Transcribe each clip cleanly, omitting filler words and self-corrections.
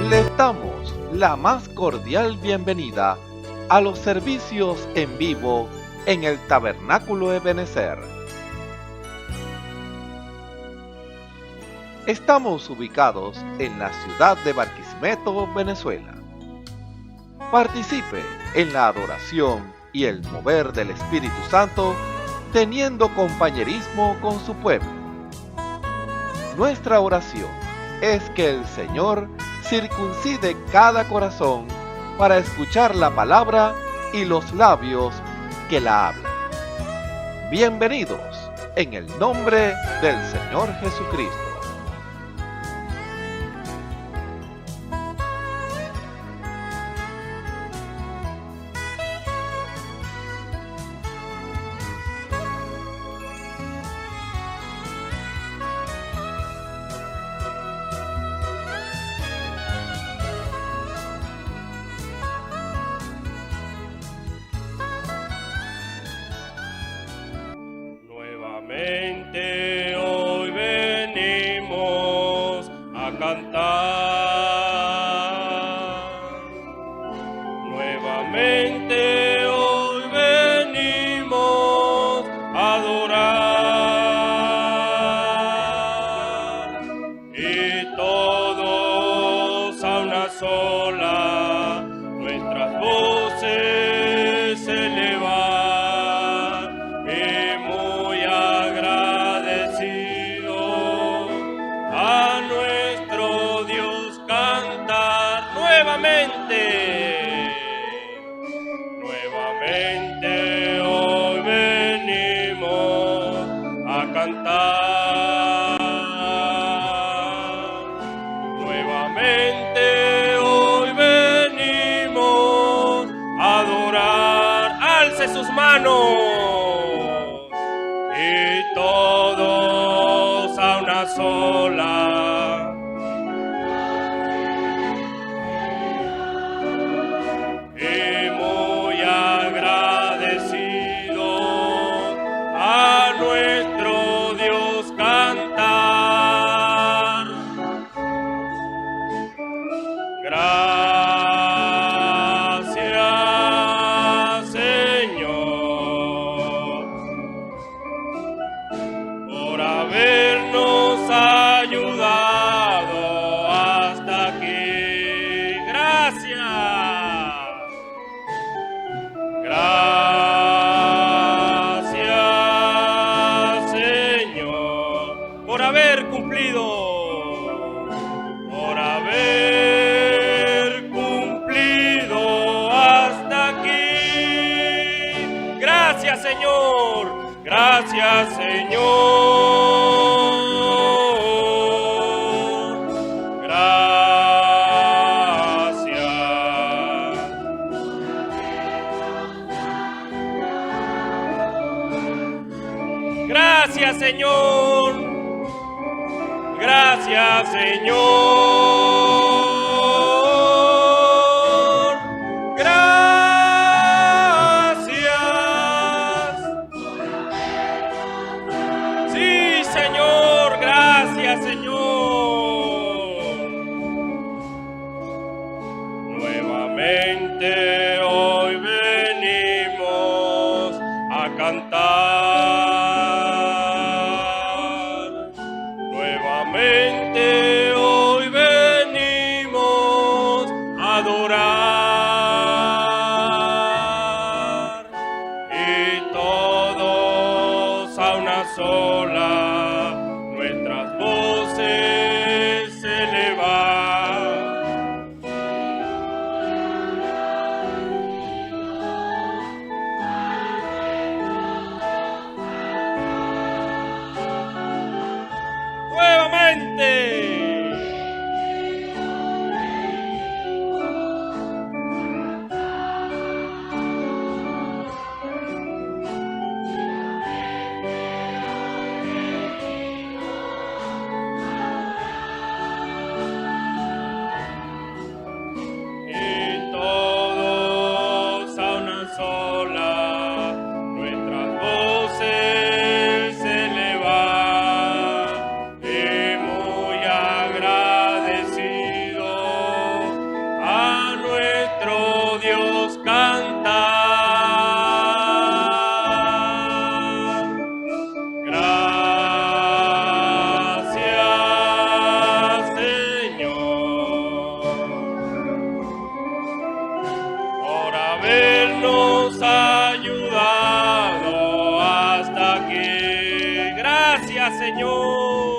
Les damos la más cordial bienvenida a los servicios en vivo en el Tabernáculo Ebenezer. Estamos ubicados en la ciudad de Barquisimeto, Venezuela. Participe en la adoración y el mover del Espíritu Santo, teniendo compañerismo con su pueblo. Nuestra oración es que el Señor circuncide cada corazón para escuchar la palabra y los labios que la hablan. Bienvenidos en el nombre del Señor Jesucristo. Nuevamente hoy venimos a cantar. Nuevamente hoy venimos a adorar. Y todos a una sola, nuestras voces elevar. Nuevamente hoy venimos a cantar. Nuevamente hoy venimos a adorar. Alce sus manos y todos a una sola. Gracias, Señor, por habernos ayudado hasta aquí. Gracias. Gracias, Señor, por haber cumplido. Por haber cumplido hasta aquí. Gracias, Señor. Gracias, Señor. Gracias. Gracias, Señor. Gracias, Señor. Gracias. Sí, Señor. Gracias, Señor. Nuevamente hoy venimos a cantar. Nuevamente hoy venimos Señor.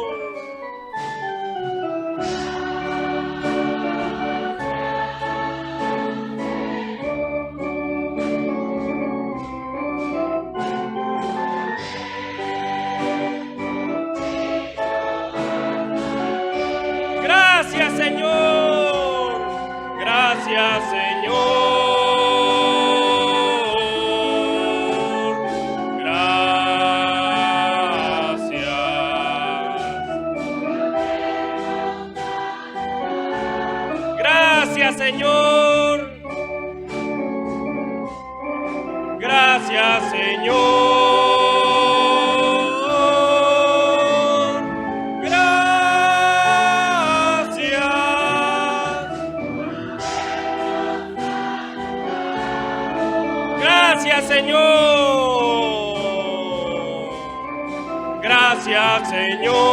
Gracias, Señor. Gracias, Señor. Gracias, Señor. Gracias, Señor. Gracias. Gracias, Señor. Gracias, Señor.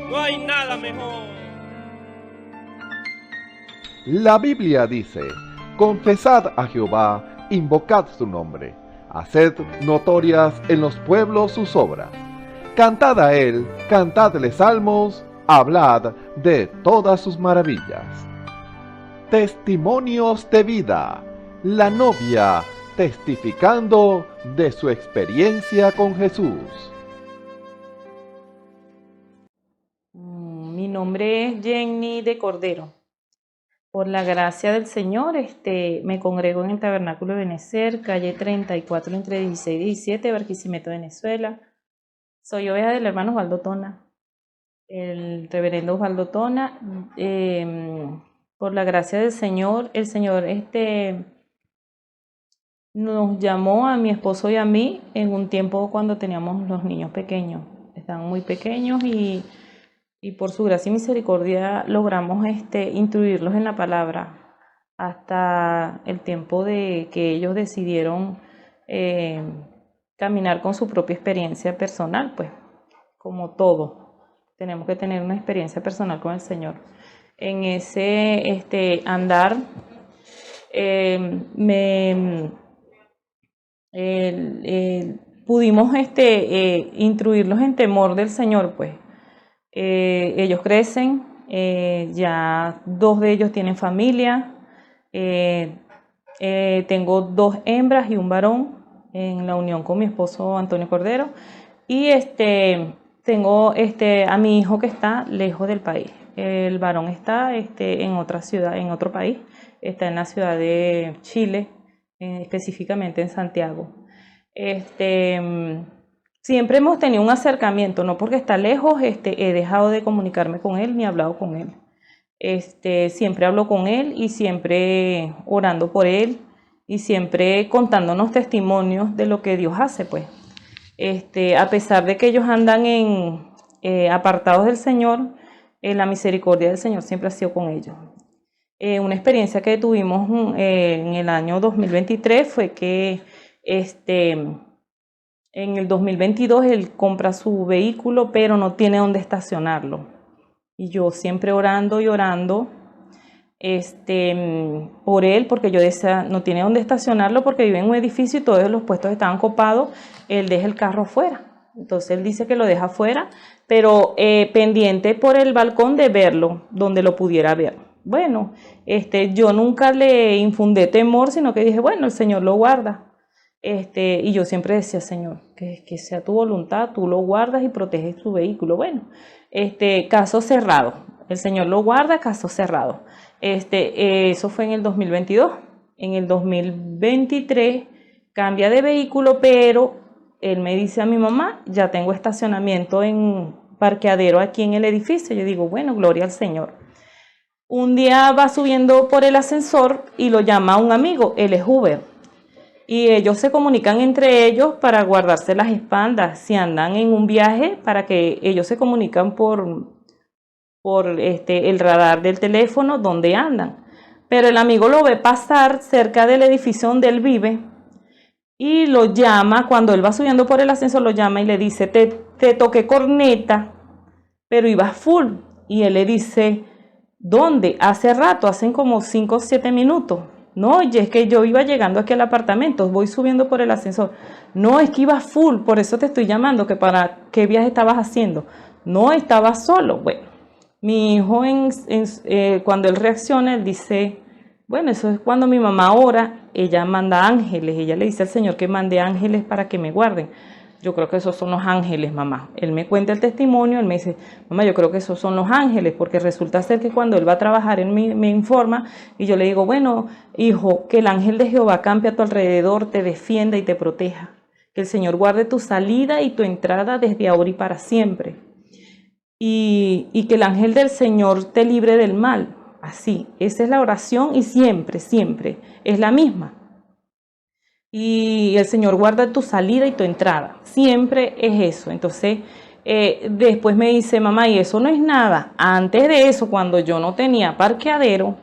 No hay nada mejor. La Biblia dice, confesad a Jehová, invocad su nombre, haced notorias en los pueblos sus obras. Cantad a él, cantadle salmos, hablad de todas sus maravillas. Testimonios de vida, la novia testificando de su experiencia con Jesús. Mi nombre es Jenny de Cordero. Por la gracia del Señor, me congrego en el Tabernáculo de Benecer, calle 34, entre 16 y 17, Barquisimeto, Venezuela. Soy oveja del hermano Osvaldo Tona, el reverendo Osvaldo Tona. Por la gracia del Señor, el Señor nos llamó a mi esposo y a mí en un tiempo cuando teníamos los niños pequeños. Estaban muy pequeños y por su gracia y misericordia logramos instruirlos en la palabra hasta el tiempo de que ellos decidieron caminar con su propia experiencia personal, pues como todo, tenemos que tener una experiencia personal con el Señor. En ese andar pudimos instruirlos en temor del Señor, pues. Ellos crecen, ya 2 de ellos tienen familia, tengo 2 hembras y un varón en la unión con mi esposo Antonio Cordero, y tengo a mi hijo que está lejos del país. El varón está en otra ciudad, en otro país, está en la ciudad de Chile, específicamente en Santiago. Siempre hemos tenido un acercamiento, no porque está lejos he dejado de comunicarme con él ni hablado con él. Siempre hablo con él y siempre orando por él y siempre contándonos testimonios de lo que Dios hace, pues. A pesar de que ellos andan apartados del Señor, la misericordia del Señor siempre ha sido con ellos. Una experiencia que tuvimos en el año 2023 fue que en el 2022 él compra su vehículo, pero no tiene dónde estacionarlo. Y yo siempre orando y orando por él, porque yo decía, no tiene dónde estacionarlo porque vive en un edificio y todos los puestos estaban copados, él deja el carro afuera. Entonces él dice que lo deja afuera, pero pendiente por el balcón de verlo, donde lo pudiera ver. Bueno, yo nunca le infundé temor, sino que dije, bueno, el Señor lo guarda. Y yo siempre decía, Señor, que sea tu voluntad, tú lo guardas y proteges tu vehículo. Bueno, caso cerrado. El Señor lo guarda, caso cerrado. Eso fue en el 2022. En el 2023 cambia de vehículo, pero él me dice a mi mamá, ya tengo estacionamiento en parqueadero aquí en el edificio. Yo digo, bueno, gloria al Señor. Un día va subiendo por el ascensor y lo llama un amigo, él es Uber. Y ellos se comunican entre ellos para guardarse las espaldas. Si andan en un viaje, para que ellos se comunican por el radar del teléfono donde andan. Pero el amigo lo ve pasar cerca del edificio donde él vive y lo llama. Cuando él va subiendo por el ascensor, lo llama y le dice, te toqué corneta pero iba full. Y él le dice, ¿dónde? Hace rato, hacen como 5 o 7 minutos. No, y es que yo iba llegando aquí al apartamento, voy subiendo por el ascensor. No, es que iba full, por eso te estoy llamando, que para qué viaje estabas haciendo. No, estaba solo. Bueno, mi hijo cuando él reacciona, él dice, bueno, eso es cuando mi mamá ora, ella manda ángeles, ella le dice al Señor que mande ángeles para que me guarden. Yo creo que esos son los ángeles, mamá. Él me cuenta el testimonio, él me dice, mamá, yo creo que esos son los ángeles, porque resulta ser que cuando él va a trabajar, él me informa, y yo le digo, bueno, hijo, que el ángel de Jehová campe a tu alrededor, te defienda y te proteja. Que el Señor guarde tu salida y tu entrada desde ahora y para siempre. Y que el ángel del Señor te libre del mal. Así, esa es la oración y siempre, siempre es la misma. Y el Señor guarda tu salida y tu entrada. Siempre es eso. Entonces, después me dice, mamá, y eso no es nada. Antes de eso, cuando yo no tenía parqueadero,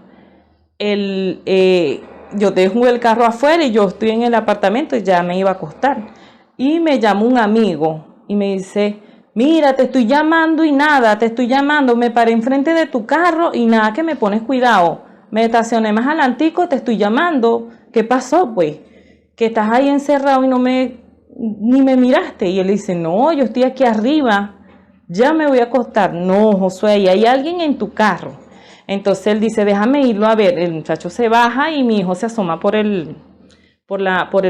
yo dejo el carro afuera y yo estoy en el apartamento y ya me iba a acostar. Y me llama un amigo y me dice, mira, te estoy llamando y nada, te estoy llamando. Me paré enfrente de tu carro y nada que me pones cuidado. Me estacioné más adelantico, te estoy llamando. ¿Qué pasó, pues? Que estás ahí encerrado y ni me miraste. Y él dice, no, yo estoy aquí arriba, ya me voy a acostar. No, Josué, y hay alguien en tu carro. Entonces él dice, déjame irlo a ver. El muchacho se baja y mi hijo se asoma por el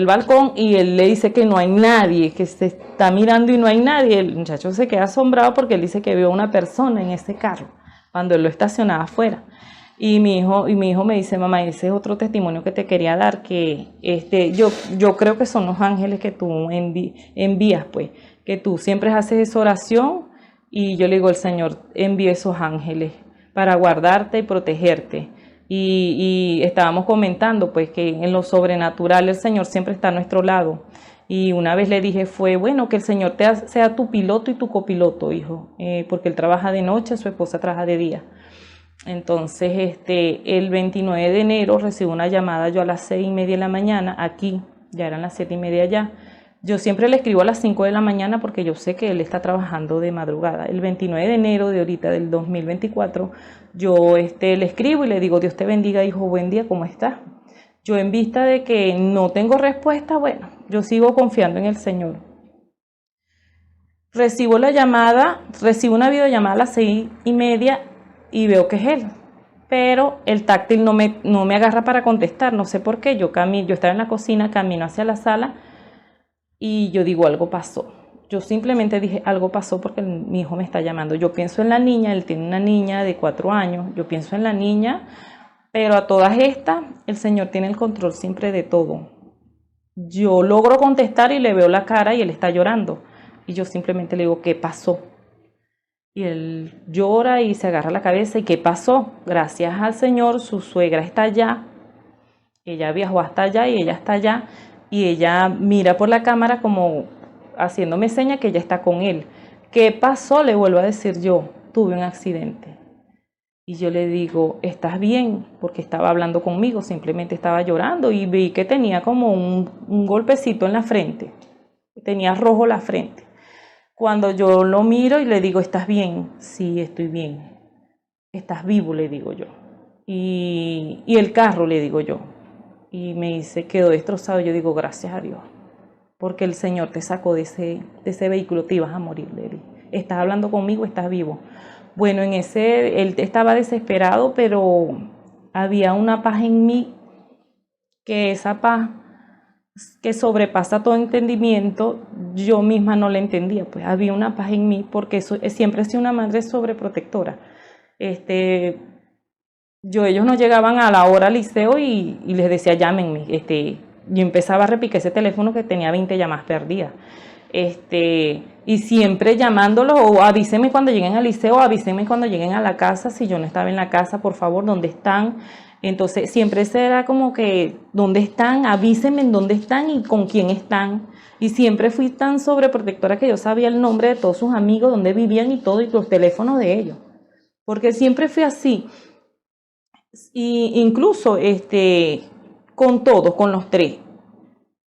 balcón y él le dice que no hay nadie, que se está mirando y no hay nadie. El muchacho se queda asombrado porque él dice que vio una persona en ese carro cuando él lo estacionaba afuera. Y mi hijo me dice, mamá, ese es otro testimonio que te quería dar, que yo creo que son los ángeles que tú envías, pues, que tú siempre haces esa oración y yo le digo, el Señor envía esos ángeles para guardarte y protegerte. Y estábamos comentando, pues, que en lo sobrenatural el Señor siempre está a nuestro lado. Y una vez le dije, bueno, que el Señor sea tu piloto y tu copiloto, hijo, porque él trabaja de noche, su esposa trabaja de día. Entonces, el 29 de enero recibo una llamada yo a las 6:30 de la mañana, aquí, ya eran las 7:30 allá. Yo siempre le escribo a las 5 de la mañana porque yo sé que él está trabajando de madrugada. El 29 de enero de ahorita, del 2024, yo le escribo y le digo, Dios te bendiga, hijo, buen día, ¿cómo estás? Yo en vista de que no tengo respuesta, bueno, yo sigo confiando en el Señor. Recibo una videollamada a las 6:30 y veo que es él, pero el táctil no me agarra para contestar, no sé por qué. Yo estaba en la cocina, camino hacia la sala y yo digo, algo pasó. Yo simplemente dije, algo pasó porque mi hijo me está llamando. Yo pienso en la niña, él tiene una niña de 4 años, yo pienso en la niña, pero a todas estas, el Señor tiene el control siempre de todo. Yo logro contestar y le veo la cara y él está llorando. Y yo simplemente le digo, ¿qué pasó? Y él llora y se agarra la cabeza. ¿Y qué pasó? Gracias al Señor, su suegra está allá. Ella viajó hasta allá y ella está allá. Y ella mira por la cámara como haciéndome seña que ella está con él. ¿Qué pasó? Le vuelvo a decir yo, tuve un accidente. Y yo le digo, ¿estás bien? Porque estaba hablando conmigo, simplemente estaba llorando y vi que tenía como un golpecito en la frente. Tenía rojo la frente. Cuando yo lo miro y le digo, ¿estás bien? Sí, estoy bien. ¿Estás vivo? Le digo yo. Y el carro, le digo yo. Y me dice, quedó destrozado. Yo digo, gracias a Dios. Porque el Señor te sacó de ese vehículo, te ibas a morir, le dije. Estás hablando conmigo, estás vivo. Bueno, él estaba desesperado, pero había una paz en mí, que esa paz que sobrepasa todo entendimiento, yo misma no la entendía, pues había una paz en mí, porque siempre he sido una madre sobreprotectora. Ellos no llegaban a la hora al liceo y les decía, llámenme, yo empezaba a repicar ese teléfono que tenía 20 llamadas perdidas. Y siempre llamándolos, o avísenme cuando lleguen al liceo, o avísenme cuando lleguen a la casa, si yo no estaba en la casa, por favor, ¿dónde están? Entonces siempre era como que, ¿dónde están? Avísenme en dónde están y con quién están. Y siempre fui tan sobreprotectora que yo sabía el nombre de todos sus amigos, dónde vivían y todo, y los teléfonos de ellos. Porque siempre fui así. Y incluso con todos, con los 3.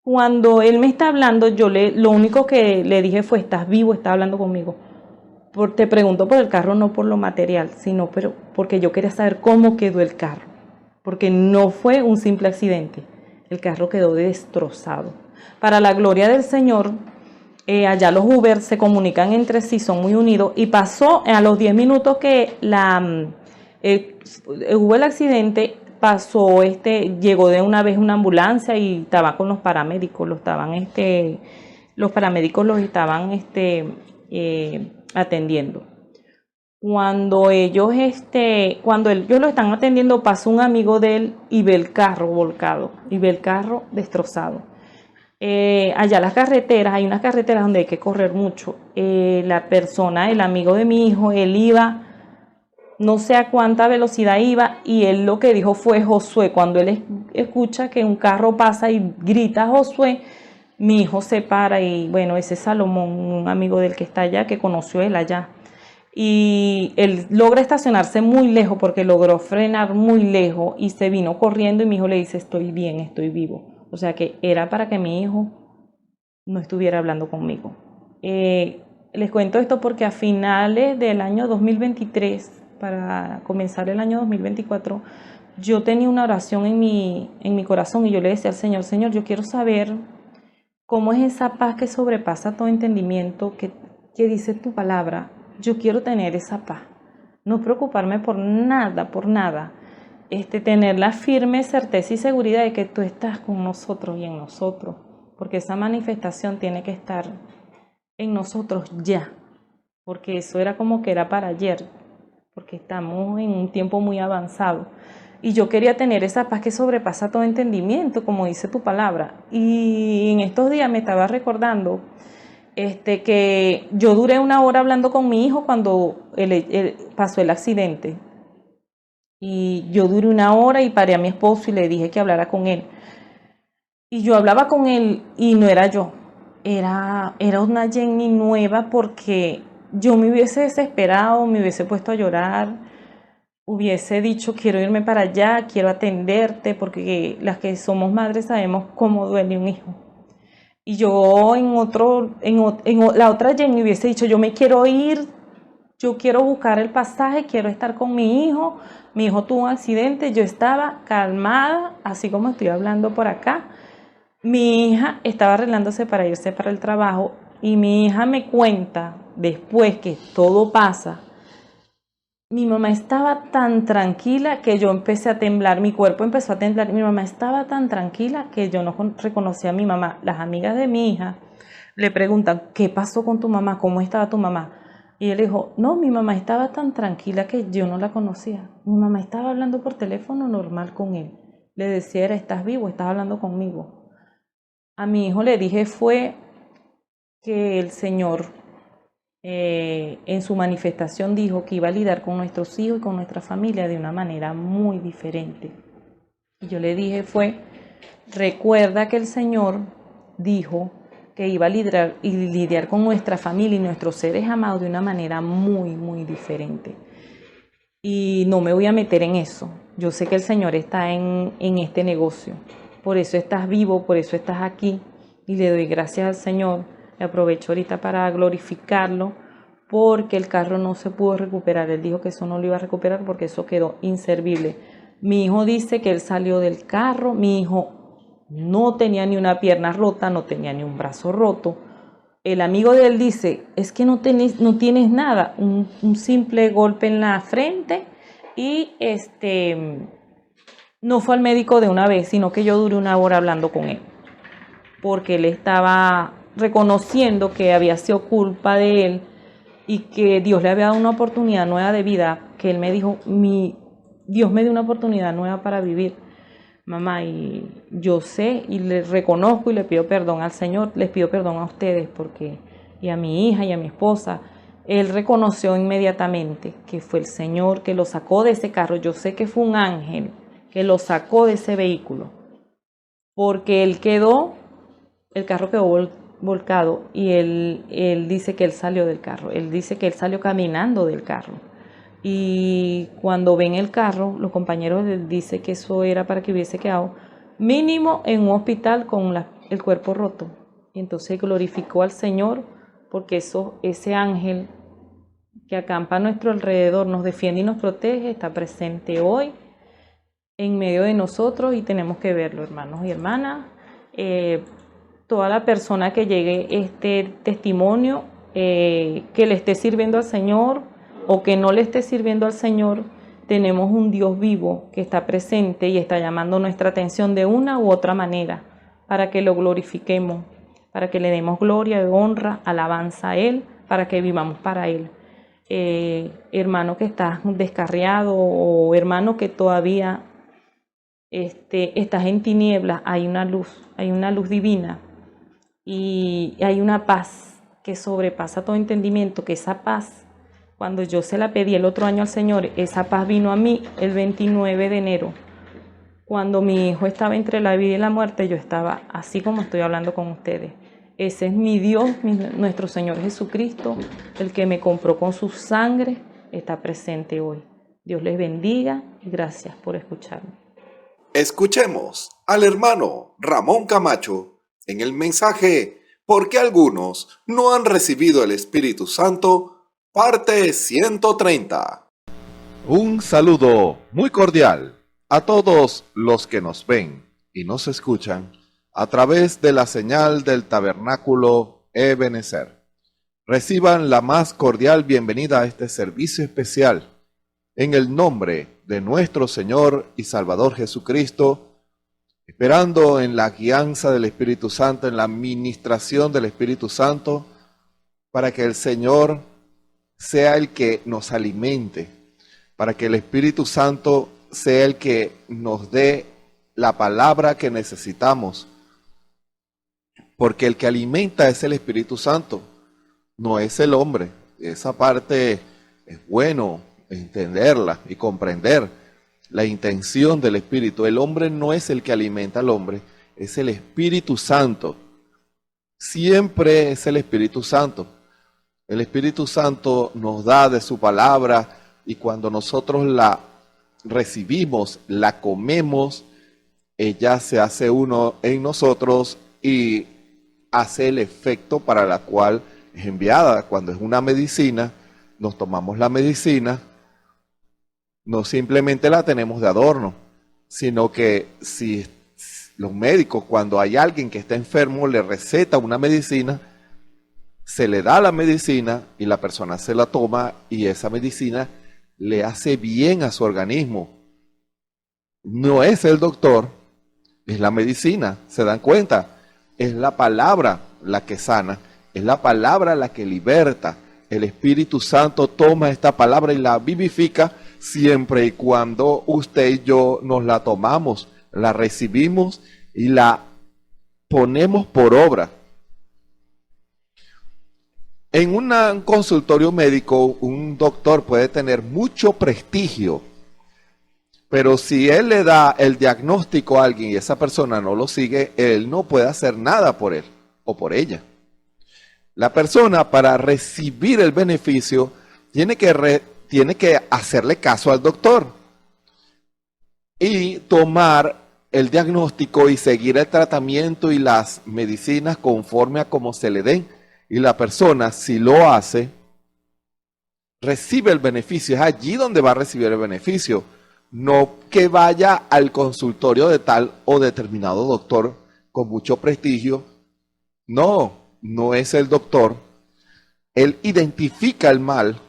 Cuando él me está hablando, lo único que le dije fue, ¿estás vivo? ¿Estás hablando conmigo? te pregunto por el carro, no por lo material, sino porque yo quería saber cómo quedó el carro, porque no fue un simple accidente, el carro quedó destrozado. Para la gloria del Señor, allá los Uber se comunican entre sí, son muy unidos, y pasó a los 10 minutos que hubo el accidente, llegó de una vez una ambulancia y estaba con los paramédicos, los paramédicos los estaban atendiendo. Cuando ellos lo están atendiendo, pasó un amigo de él y ve el carro volcado, y ve el carro destrozado. Allá las carreteras, hay unas carreteras donde hay que correr mucho. El amigo de mi hijo, él iba, no sé a cuánta velocidad iba, y él lo que dijo fue Josué. Cuando él escucha que un carro pasa y grita Josué, mi hijo se para, y bueno, ese es Salomón, un amigo del que está allá, que conoció él allá. Y él logra estacionarse muy lejos, porque logró frenar muy lejos, y se vino corriendo, y mi hijo le dice: estoy bien, estoy vivo. O sea que era para que mi hijo no estuviera hablando conmigo. Les cuento esto porque a finales del año 2023, para comenzar el año 2024, yo tenía una oración en mi corazón, y yo le decía al Señor: Señor, yo quiero saber cómo es esa paz que sobrepasa todo entendimiento que dice tu palabra. Yo quiero tener esa paz, no preocuparme por nada, tener la firme certeza y seguridad de que tú estás con nosotros y en nosotros, porque esa manifestación tiene que estar en nosotros ya, porque eso era como que era para ayer, porque estamos en un tiempo muy avanzado. Y yo quería tener esa paz que sobrepasa todo entendimiento, como dice tu palabra. Y en estos días me estaba recordando que yo duré 1 hora hablando con mi hijo cuando pasó el accidente. Y yo duré 1 hora y paré a mi esposo y le dije que hablara con él. Y yo hablaba con él y no era yo, era una Jenny nueva, porque yo me hubiese desesperado, me hubiese puesto a llorar, hubiese dicho: quiero irme para allá, quiero atenderte, porque las que somos madres sabemos cómo duele un hijo. Y yo la otra Jenny hubiese dicho: yo me quiero ir, yo quiero buscar el pasaje, quiero estar con mi hijo tuvo un accidente. Yo estaba calmada, así como estoy hablando por acá. Mi hija estaba arreglándose para irse para el trabajo, y mi hija me cuenta, después que todo pasa, mi mamá estaba tan tranquila que yo empecé a temblar, mi cuerpo empezó a temblar. Mi mamá estaba tan tranquila que yo no reconocía a mi mamá. Las amigas de mi hija le preguntan: ¿qué pasó con tu mamá? ¿Cómo estaba tu mamá? Y él dijo: no, mi mamá estaba tan tranquila que yo no la conocía. Mi mamá estaba hablando por teléfono normal con él. Le decía: ¿estás vivo? ¿Estás hablando conmigo? A mi hijo le dije fue que el Señor en su manifestación dijo que iba a lidiar con nuestros hijos y con nuestra familia de una manera muy diferente. Y yo le dije fue: recuerda que el Señor dijo que iba a lidiar con nuestra familia y nuestros seres amados de una manera muy, muy diferente. Y no me voy a meter en eso. Yo sé que el Señor está en este negocio. Por eso estás vivo, por eso estás aquí. Y le doy gracias al Señor. Y aprovecho ahorita para glorificarlo, porque el carro no se pudo recuperar. Él dijo que eso no lo iba a recuperar porque eso quedó inservible. Mi hijo dice que él salió del carro. Mi hijo no tenía ni una pierna rota, no tenía ni un brazo roto. El amigo de él dice: es que no tienes nada, un simple golpe en la frente, y no fue al médico de una vez, sino que yo duré 1 hora hablando con él, porque él estaba reconociendo que había sido culpa de él y que Dios le había dado una oportunidad nueva de vida, que él me dijo: Dios me dio una oportunidad nueva para vivir, mamá, y yo sé y le reconozco y le pido perdón al Señor, les pido perdón a ustedes, y a mi hija y a mi esposa. Él reconoció inmediatamente que fue el Señor que lo sacó de ese carro. Yo sé que fue un ángel que lo sacó de ese vehículo, porque el carro quedó volcado, y él dice que él salió del carro, él dice que él salió caminando del carro. Y cuando ven el carro, los compañeros les dicen que eso era para que hubiese quedado mínimo en un hospital con el cuerpo roto. Y entonces glorificó al Señor, porque ese ángel que acampa a nuestro alrededor, nos defiende y nos protege, está presente hoy en medio de nosotros y tenemos que verlo, hermanos y hermanas. Toda la persona que llegue este testimonio, que le esté sirviendo al Señor o que no le esté sirviendo al Señor, tenemos un Dios vivo que está presente y está llamando nuestra atención de una u otra manera para que lo glorifiquemos, para que le demos gloria y honra, alabanza a Él, para que vivamos para Él. Hermano que estás descarriado o hermano que todavía estás en tinieblas, hay una luz divina y hay una paz que sobrepasa todo entendimiento, que esa paz, cuando yo se la pedí el otro año al Señor, esa paz vino a mí el 29 de enero. Cuando mi hijo estaba entre la vida y la muerte, yo estaba así como estoy hablando con ustedes. Ese es mi Dios, nuestro Señor Jesucristo, el que me compró con su sangre, está presente hoy. Dios les bendiga y gracias por escucharme. Escuchemos al hermano Ramón Camacho en el mensaje ¿Por qué algunos no han recibido el Espíritu Santo? Parte 130. Un saludo muy cordial a todos los que nos ven y nos escuchan a través de la señal del Tabernáculo Ebenezer. Reciban la más cordial bienvenida a este servicio especial en el nombre de nuestro Señor y Salvador Jesucristo, esperando en la guianza del Espíritu Santo, en la administración del Espíritu Santo, para que el Señor sea el que nos alimente, para que el Espíritu Santo sea el que nos dé la palabra que necesitamos, porque el que alimenta es el Espíritu Santo, no es el hombre. Esa parte es bueno entenderla y comprender la intención del Espíritu. El hombre no es el que alimenta al hombre, es el Espíritu Santo. Siempre es el Espíritu Santo. El Espíritu Santo nos da de su palabra y cuando nosotros la recibimos, la comemos, ella se hace uno en nosotros y hace el efecto para la cual es enviada. Cuando es una medicina, nos tomamos la medicina, no simplemente la tenemos de adorno, sino que si los médicos, cuando hay alguien que está enfermo, le receta una medicina, se le da la medicina y la persona se la toma y esa medicina le hace bien a su organismo. No es el doctor, es la medicina, ¿se dan cuenta? Es la palabra la que sana, es la palabra la que liberta. El Espíritu Santo toma esta palabra y la vivifica siempre y cuando usted y yo nos la tomamos, la recibimos y la ponemos por obra. En un consultorio médico, un doctor puede tener mucho prestigio, pero si él le da el diagnóstico a alguien y esa persona no lo sigue, él no puede hacer nada por él o por ella. La persona, para recibir el beneficio, tiene que hacerle caso al doctor y tomar el diagnóstico y seguir el tratamiento y las medicinas conforme a como se le den. Y la persona, si lo hace, recibe el beneficio. Es allí donde va a recibir el beneficio. No que vaya al consultorio de tal o determinado doctor con mucho prestigio. No, no es el doctor. Él identifica el mal,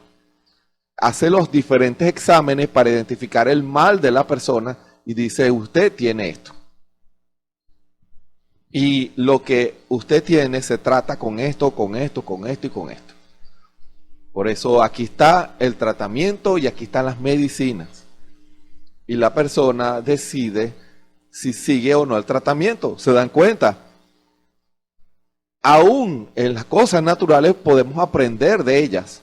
hace los diferentes exámenes para identificar el mal de la persona y dice, usted tiene esto. Y lo que usted tiene se trata con esto, con esto, con esto y con esto. Por eso aquí está el tratamiento y aquí están las medicinas. Y la persona decide si sigue o no el tratamiento. ¿Se dan cuenta? Aún en las cosas naturales podemos aprender de ellas.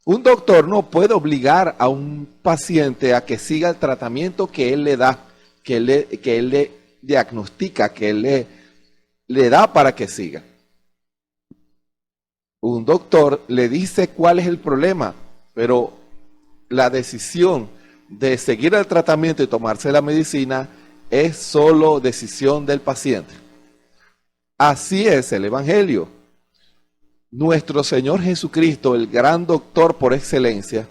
Un doctor no puede obligar a un paciente a que siga el tratamiento que él le da, que él le diagnostica, que él le da para que siga. Un doctor le dice cuál es el problema, pero la decisión de seguir el tratamiento y tomarse la medicina es solo decisión del paciente. Así es el Evangelio. nuestro Señor Jesucristo, el gran doctor por excelencia,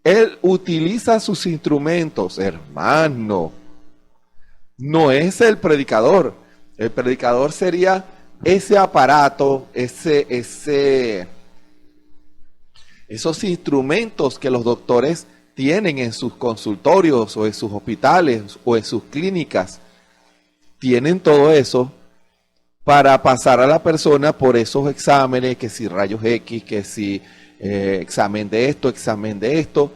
Él utiliza sus instrumentos, hermano. No es el predicador. El predicador sería ese aparato, esos instrumentos que los doctores tienen en sus consultorios o en sus hospitales o en sus clínicas. Tienen todo eso para pasar a la persona por esos exámenes, que si rayos X, que si examen de esto,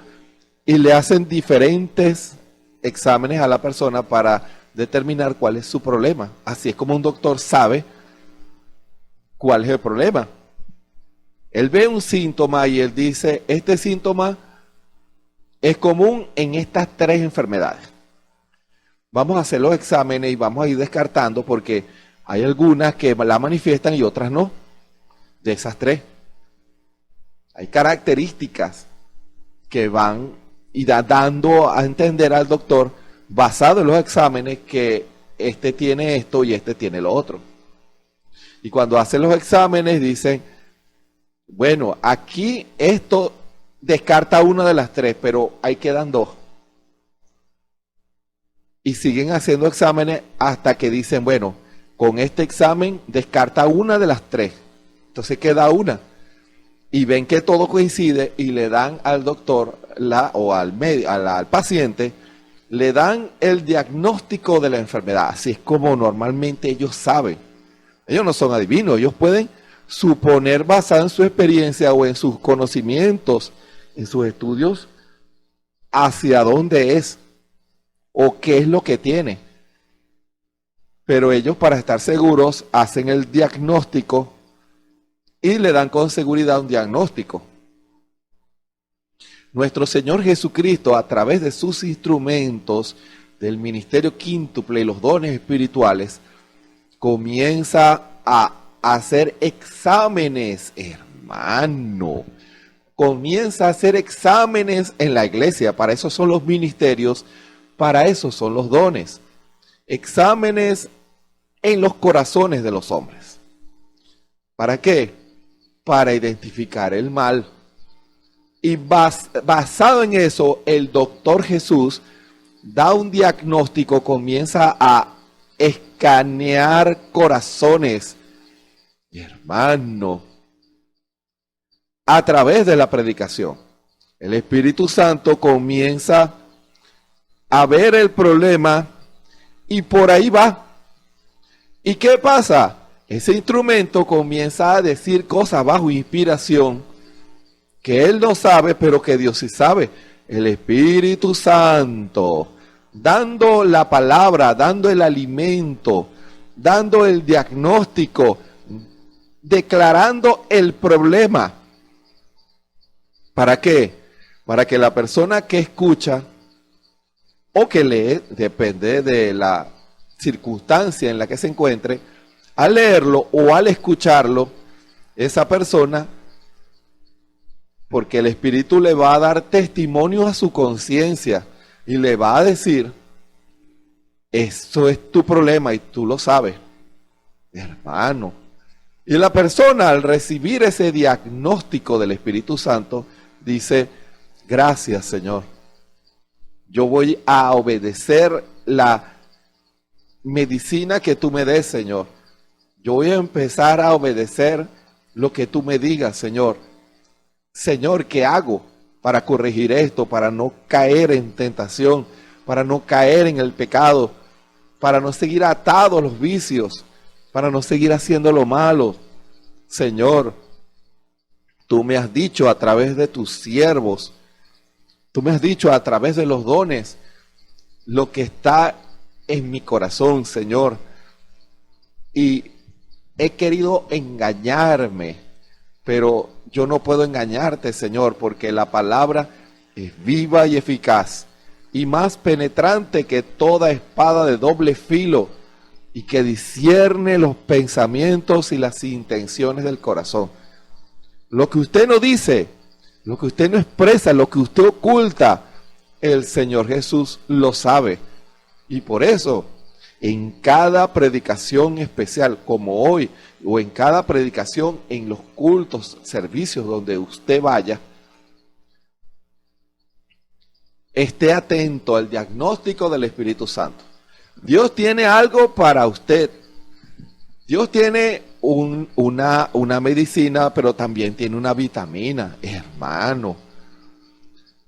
y le hacen diferentes exámenes a la persona para determinar cuál es su problema. Así es como un doctor sabe cuál es el problema. Él ve un síntoma y él dice, este síntoma es común en estas 3 enfermedades. Vamos a hacer los exámenes y vamos a ir descartando porque hay algunas que la manifiestan y otras no. De esas 3. Hay características que van y dando a entender al doctor, basado en los exámenes, que este tiene esto y este tiene lo otro. Y cuando hacen los exámenes dicen, bueno, aquí esto descarta una de las 3, pero ahí quedan 2. Y siguen haciendo exámenes hasta que dicen, bueno, con este examen descarta una de las 3. Entonces queda una. Y ven que todo coincide y le dan al doctor al paciente, le dan el diagnóstico de la enfermedad. Así es como normalmente ellos saben. Ellos no son adivinos, ellos pueden suponer, basado en su experiencia o en sus conocimientos, en sus estudios, hacia dónde es o qué es lo que tiene. Pero ellos, para estar seguros, hacen el diagnóstico y le dan con seguridad un diagnóstico. Nuestro Señor Jesucristo, a través de sus instrumentos del ministerio quíntuple y los dones espirituales, comienza a hacer exámenes, hermano. Comienza a hacer exámenes en la iglesia. Para eso son los ministerios, para eso son los dones. Exámenes en los corazones de los hombres. ¿Para qué? Para identificar el mal. Y basado en eso, el doctor Jesús da un diagnóstico, comienza a escanear corazones. Hermano, a través de la predicación, el Espíritu Santo comienza a ver el problema y por ahí va. ¿Y qué pasa? Ese instrumento comienza a decir cosas bajo inspiración que él no sabe, pero que Dios sí sabe. El Espíritu Santo, dando la palabra, dando el alimento, dando el diagnóstico, declarando el problema. ¿Para qué? Para que la persona que escucha o que lee, depende de la circunstancia en la que se encuentre, al leerlo o al escucharlo, esa persona, porque el Espíritu le va a dar testimonio a su conciencia y le va a decir, esto es tu problema y tú lo sabes, hermano. Y la persona, al recibir ese diagnóstico del Espíritu Santo, dice, gracias, Señor. Yo voy a obedecer la medicina que tú me des, Señor. Yo voy a empezar a obedecer lo que tú me digas, Señor. Señor, ¿qué hago para corregir esto? Para no caer en tentación, para no caer en el pecado, para no seguir atado a los vicios, para no seguir haciendo lo malo. Señor, tú me has dicho a través de tus siervos, tú me has dicho a través de los dones, lo que está en mi corazón, Señor. Y he querido engañarme, pero yo no puedo engañarte, Señor, porque la palabra es viva y eficaz y más penetrante que toda espada de doble filo y que discierne los pensamientos y las intenciones del corazón. Lo que usted no dice, lo que usted no expresa, lo que usted oculta, el Señor Jesús lo sabe. Y por eso en cada predicación especial como hoy, o en cada predicación en los cultos, servicios donde usted vaya, esté atento al diagnóstico del Espíritu Santo. Dios tiene algo para usted. Dios tiene una medicina, pero también tiene una vitamina, hermano.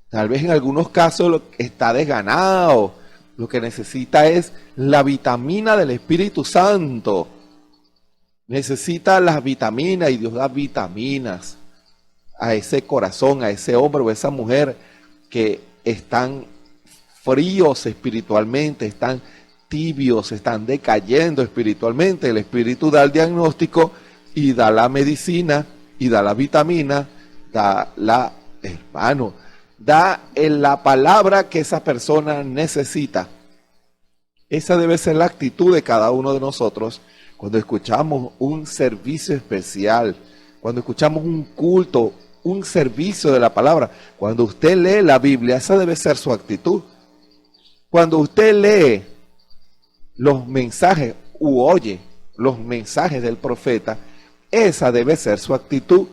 Tal vez en algunos casos está desganado. Lo que necesita es la vitamina del Espíritu Santo. Necesita las vitaminas, y Dios da vitaminas a ese corazón, a ese hombre o a esa mujer que están fríos espiritualmente, están tibios, están decayendo espiritualmente. El Espíritu da el diagnóstico y da la medicina y da la vitamina, da la palabra que esa persona necesita. Esa debe ser la actitud de cada uno de nosotros cuando escuchamos un servicio especial, cuando escuchamos un culto, un servicio de la palabra. Cuando usted lee la Biblia, esa debe ser su actitud. Cuando usted lee los mensajes u oye los mensajes del profeta, esa debe ser su actitud,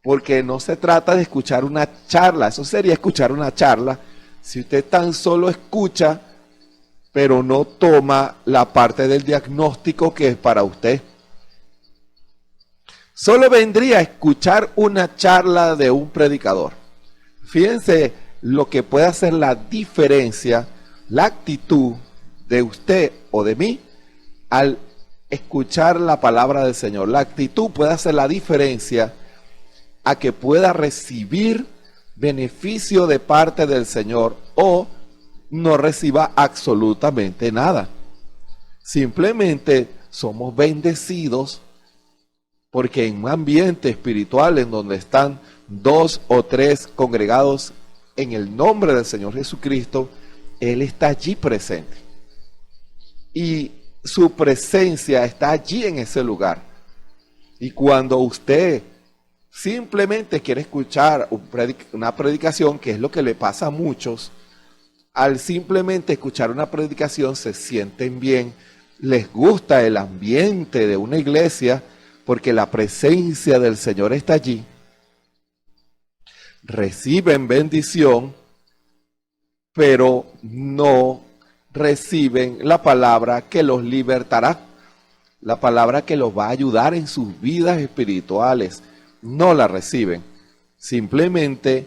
porque no se trata de escuchar una charla. Eso sería escuchar una charla si usted tan solo escucha, pero no toma la parte del diagnóstico que es para usted. Solo vendría a escuchar una charla de un predicador. Fíjense lo que puede hacer la diferencia, la actitud de usted o de mí al escuchar la palabra del Señor. La actitud puede hacer la diferencia a que pueda recibir beneficio de parte del Señor o no reciba absolutamente nada. Simplemente somos bendecidos porque en un ambiente espiritual en donde están 2 o 3 congregados en el nombre del Señor Jesucristo, Él está allí presente. Y su presencia está allí en ese lugar. Y cuando usted simplemente quiere escuchar una predicación, que es lo que le pasa a muchos, al simplemente escuchar una predicación se sienten bien, les gusta el ambiente de una iglesia porque la presencia del Señor está allí, reciben bendición, pero no reciben la palabra que los libertará, la palabra que los va a ayudar en sus vidas espirituales. No la reciben, simplemente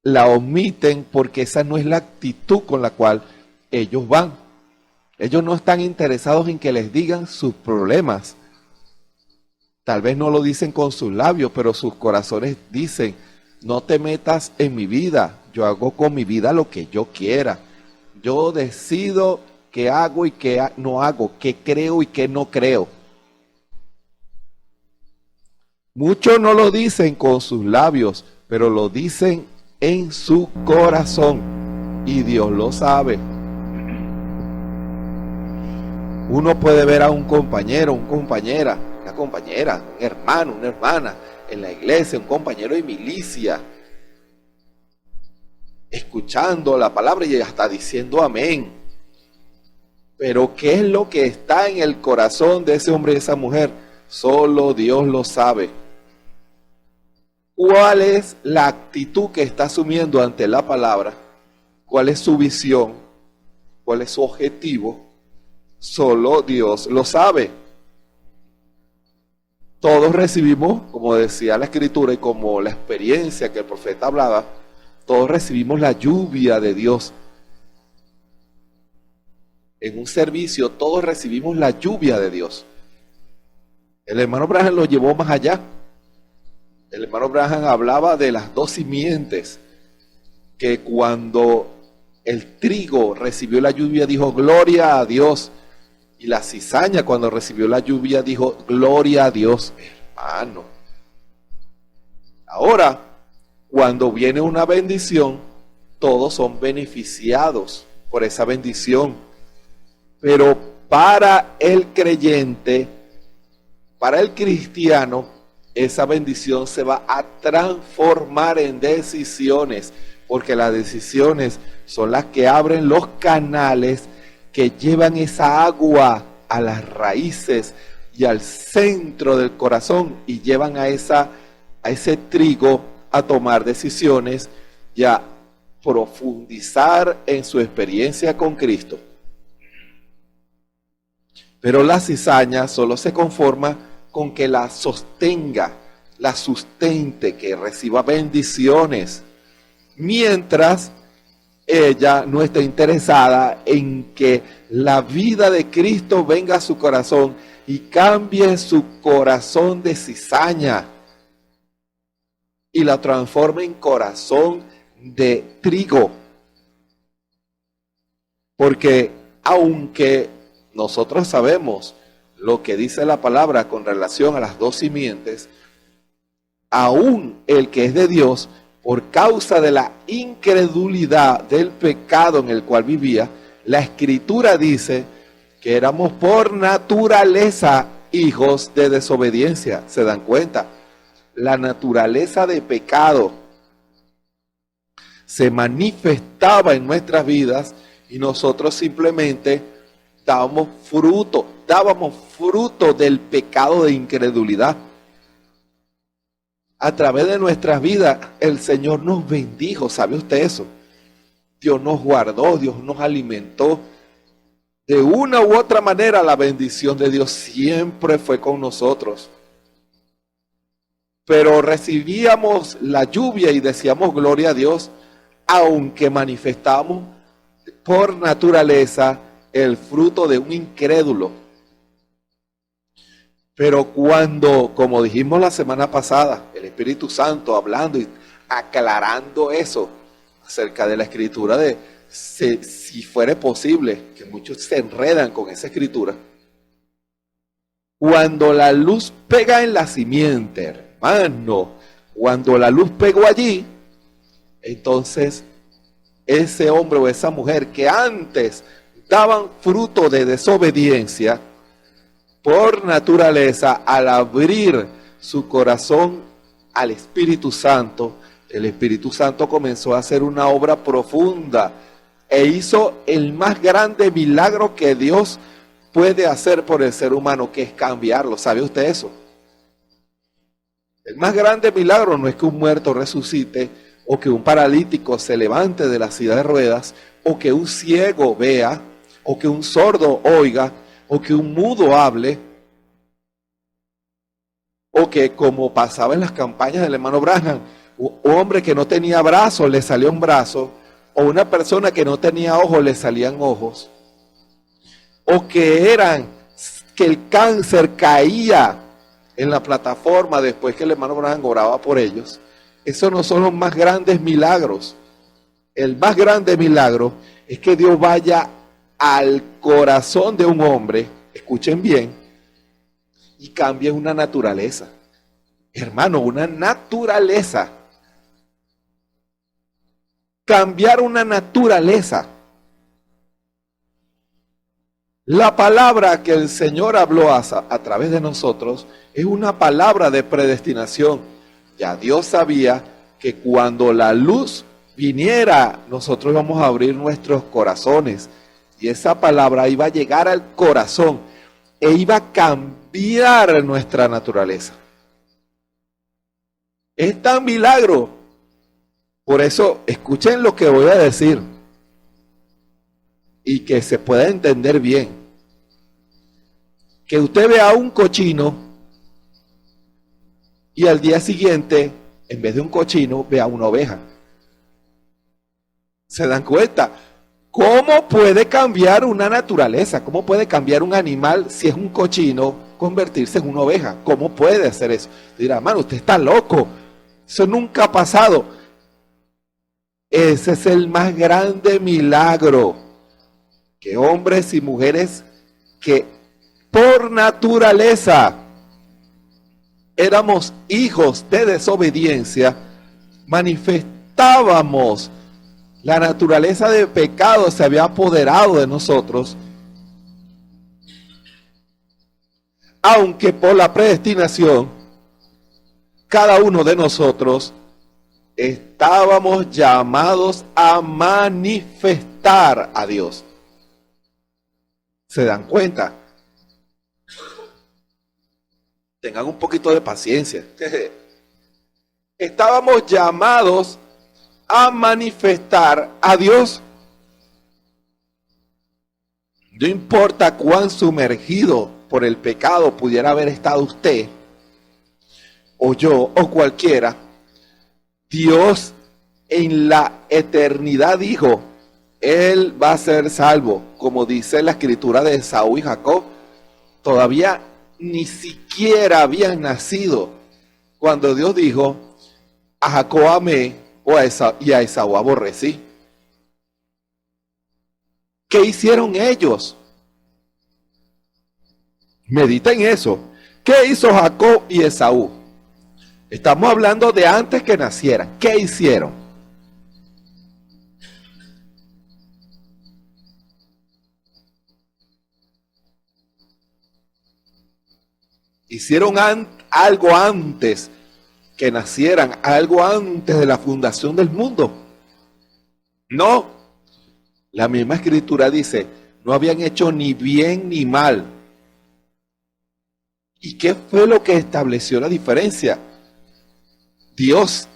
la omiten porque esa no es la actitud con la cual ellos van. Ellos no están interesados en que les digan sus problemas. Tal vez no lo dicen con sus labios, pero sus corazones dicen: no te metas en mi vida, yo hago con mi vida lo que yo quiera. Yo decido qué hago y qué no hago, qué creo y qué no creo. Muchos no lo dicen con sus labios, pero lo dicen en su corazón, y Dios lo sabe. Uno puede ver a un compañero, una compañera, un hermano, una hermana en la iglesia, un compañero de milicia, escuchando la palabra y hasta diciendo amén. Pero ¿qué es lo que está en el corazón de ese hombre y esa mujer? Solo Dios lo sabe. ¿Cuál es la actitud que está asumiendo ante la palabra? ¿Cuál es su visión? ¿Cuál es su objetivo? Solo Dios lo sabe. Todos recibimos, como decía la Escritura y como la experiencia que el profeta hablaba, todos recibimos la lluvia de Dios. En un servicio todos recibimos la lluvia de Dios. El hermano Branham lo llevó más allá. El hermano Branham hablaba de las 2 simientes, que cuando el trigo recibió la lluvia dijo gloria a Dios, y la cizaña cuando recibió la lluvia dijo gloria a Dios. Hermano, ahora cuando viene una bendición, todos son beneficiados por esa bendición, pero para el creyente, para el cristiano, esa bendición se va a transformar en decisiones, porque las decisiones son las que abren los canales que llevan esa agua a las raíces y al centro del corazón y llevan a ese trigo a tomar decisiones y a profundizar en su experiencia con Cristo. Pero la cizaña solo se conforma con que la sostenga, la sustente, que reciba bendiciones, mientras ella no está interesada en que la vida de Cristo venga a su corazón y cambie su corazón de cizaña y la transforme en corazón de trigo. Porque aunque nosotros sabemos lo que dice la palabra con relación a las dos simientes, aún el que es de Dios, por causa de la incredulidad del pecado en el cual vivía, la Escritura dice que éramos por naturaleza hijos de desobediencia. ¿Se dan cuenta? La naturaleza de pecado se manifestaba en nuestras vidas y nosotros simplemente dábamos fruto del pecado de incredulidad. A través de nuestras vidas, el Señor nos bendijo. ¿Sabe usted eso? Dios nos guardó, Dios nos alimentó. De una u otra manera, la bendición de Dios siempre fue con nosotros. Pero recibíamos la lluvia y decíamos gloria a Dios, aunque manifestábamos por naturaleza el fruto de un incrédulo. Pero cuando, como dijimos la semana pasada, el Espíritu Santo hablando y aclarando eso acerca de la Escritura, de si fuera posible, que muchos se enredan con esa Escritura, cuando la luz pega en la simiente, hermano, cuando la luz pegó allí, entonces ese hombre o esa mujer que antes daban fruto de desobediencia, por naturaleza, al abrir su corazón al Espíritu Santo, el Espíritu Santo comenzó a hacer una obra profunda e hizo el más grande milagro que Dios puede hacer por el ser humano, que es cambiarlo. ¿Sabe usted eso? El más grande milagro no es que un muerto resucite, o que un paralítico se levante de la silla de ruedas, o que un ciego vea, o que un sordo oiga, o que un mudo hable, o que, como pasaba en las campañas del hermano Branham, un hombre que no tenía brazos le salió un brazo, o una persona que no tenía ojos le salían ojos, o que el cáncer caía en la plataforma después que el hermano Branham oraba por ellos. Esos no son los más grandes milagros. El más grande milagro es que Dios vaya al corazón de un hombre, escuchen bien, y cambie una naturaleza. Hermano, una naturaleza. Cambiar una naturaleza. La palabra que el Señor habló a través de nosotros es una palabra de predestinación. Ya Dios sabía que cuando la luz viniera, nosotros íbamos a abrir nuestros corazones. Y esa palabra iba a llegar al corazón e iba a cambiar nuestra naturaleza. Es tan milagro. Por eso, escuchen lo que voy a decir y que se pueda entender bien. Que usted vea un cochino y al día siguiente, en vez de un cochino, vea una oveja. ¿Se dan cuenta? ¿Cómo puede cambiar una naturaleza? ¿Cómo puede cambiar un animal si es un cochino convertirse en una oveja? ¿Cómo puede hacer eso? Dirá, hermano, usted está loco. Eso nunca ha pasado. Ese es el más grande milagro. Que hombres y mujeres que por naturaleza éramos hijos de desobediencia, manifestábamos la naturaleza de pecado, se había apoderado de nosotros, aunque por la predestinación, cada uno de nosotros estábamos llamados a manifestar a Dios. ¿Se dan cuenta? Tengan un poquito de paciencia. Estábamos llamados a manifestar a Dios. No importa cuán sumergido por el pecado pudiera haber estado usted, o yo, o cualquiera, Dios en la eternidad dijo, Él va a ser salvo, como dice la escritura de Esaú y Jacob. Todavía ni siquiera habían nacido cuando Dios dijo, a Jacob amé y a Esaú aborrecí. ¿Qué hicieron ellos? Mediten eso. ¿Qué hizo Jacob y Esaú? Estamos hablando de antes que nacieran. ¿Qué hicieron? Hicieron algo antes que nacieran, algo antes de la fundación del mundo. No, la misma escritura dice, no habían hecho ni bien ni mal. ¿Y qué fue lo que estableció la diferencia? Dios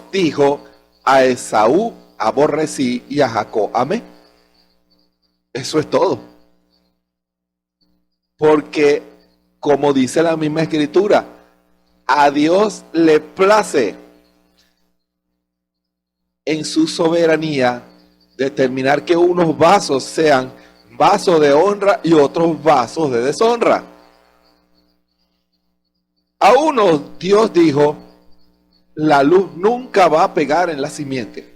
dijo, a Esaú aborrecí y a Jacob amé. Eso es todo. Porque, como dice la misma escritura, a Dios le place en su soberanía determinar que unos vasos sean vasos de honra y otros vasos de deshonra. A unos Dios dijo, la luz nunca va a pegar en la simiente.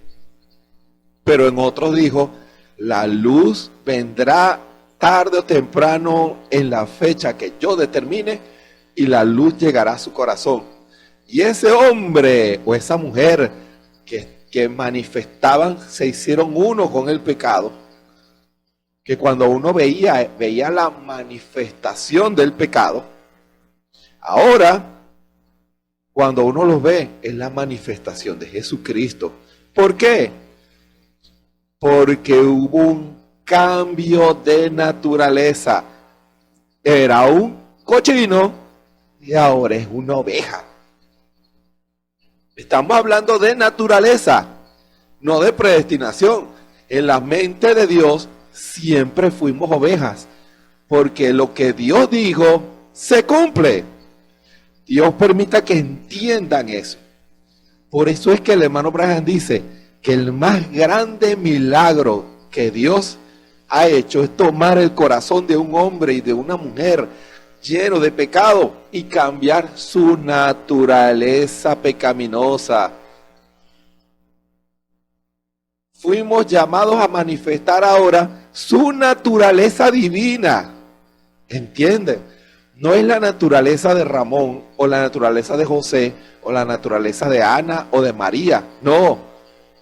Pero en otros dijo, la luz vendrá tarde o temprano en la fecha que yo determine y la luz llegará a su corazón. Y ese hombre o esa mujer que manifestaban, se hicieron uno con el pecado, que cuando uno veía la manifestación del pecado, ahora cuando uno los ve es la manifestación de Jesucristo. ¿Por qué? Porque hubo un cambio de naturaleza. Era un cochino y ahora es una oveja. Estamos hablando de naturaleza, no de predestinación. En la mente de Dios siempre fuimos ovejas, porque lo que Dios dijo se cumple. Dios permita que entiendan eso. Por eso es que el hermano Branham dice que el más grande milagro que Dios ha hecho es tomar el corazón de un hombre y de una mujer lleno de pecado y cambiar su naturaleza pecaminosa. Fuimos llamados a manifestar ahora su naturaleza divina. ¿Entienden? No es la naturaleza de Ramón o la naturaleza de José o la naturaleza de Ana o de María. No,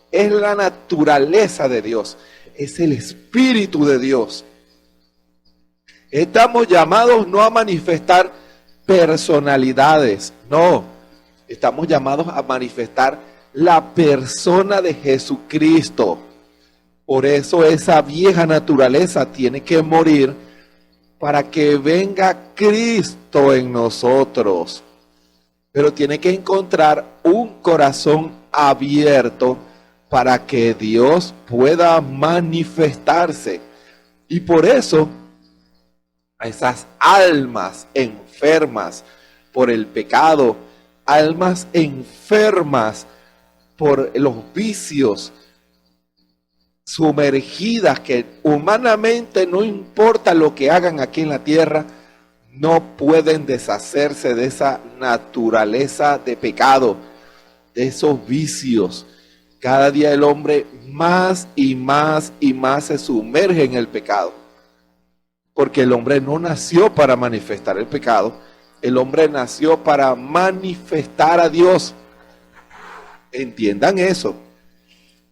es la naturaleza de Dios. Es el Espíritu de Dios. Estamos llamados no a manifestar personalidades, no. Estamos llamados a manifestar la persona de Jesucristo. Por eso esa vieja naturaleza tiene que morir para que venga Cristo en nosotros. Pero tiene que encontrar un corazón abierto para que Dios pueda manifestarse. Y por eso a esas almas enfermas por el pecado, almas enfermas por los vicios, sumergidas que humanamente no importa lo que hagan aquí en la tierra, no pueden deshacerse de esa naturaleza de pecado, de esos vicios. Cada día el hombre más y más y más se sumerge en el pecado. Porque el hombre no nació para manifestar el pecado, el hombre nació para manifestar a Dios. Entiendan eso.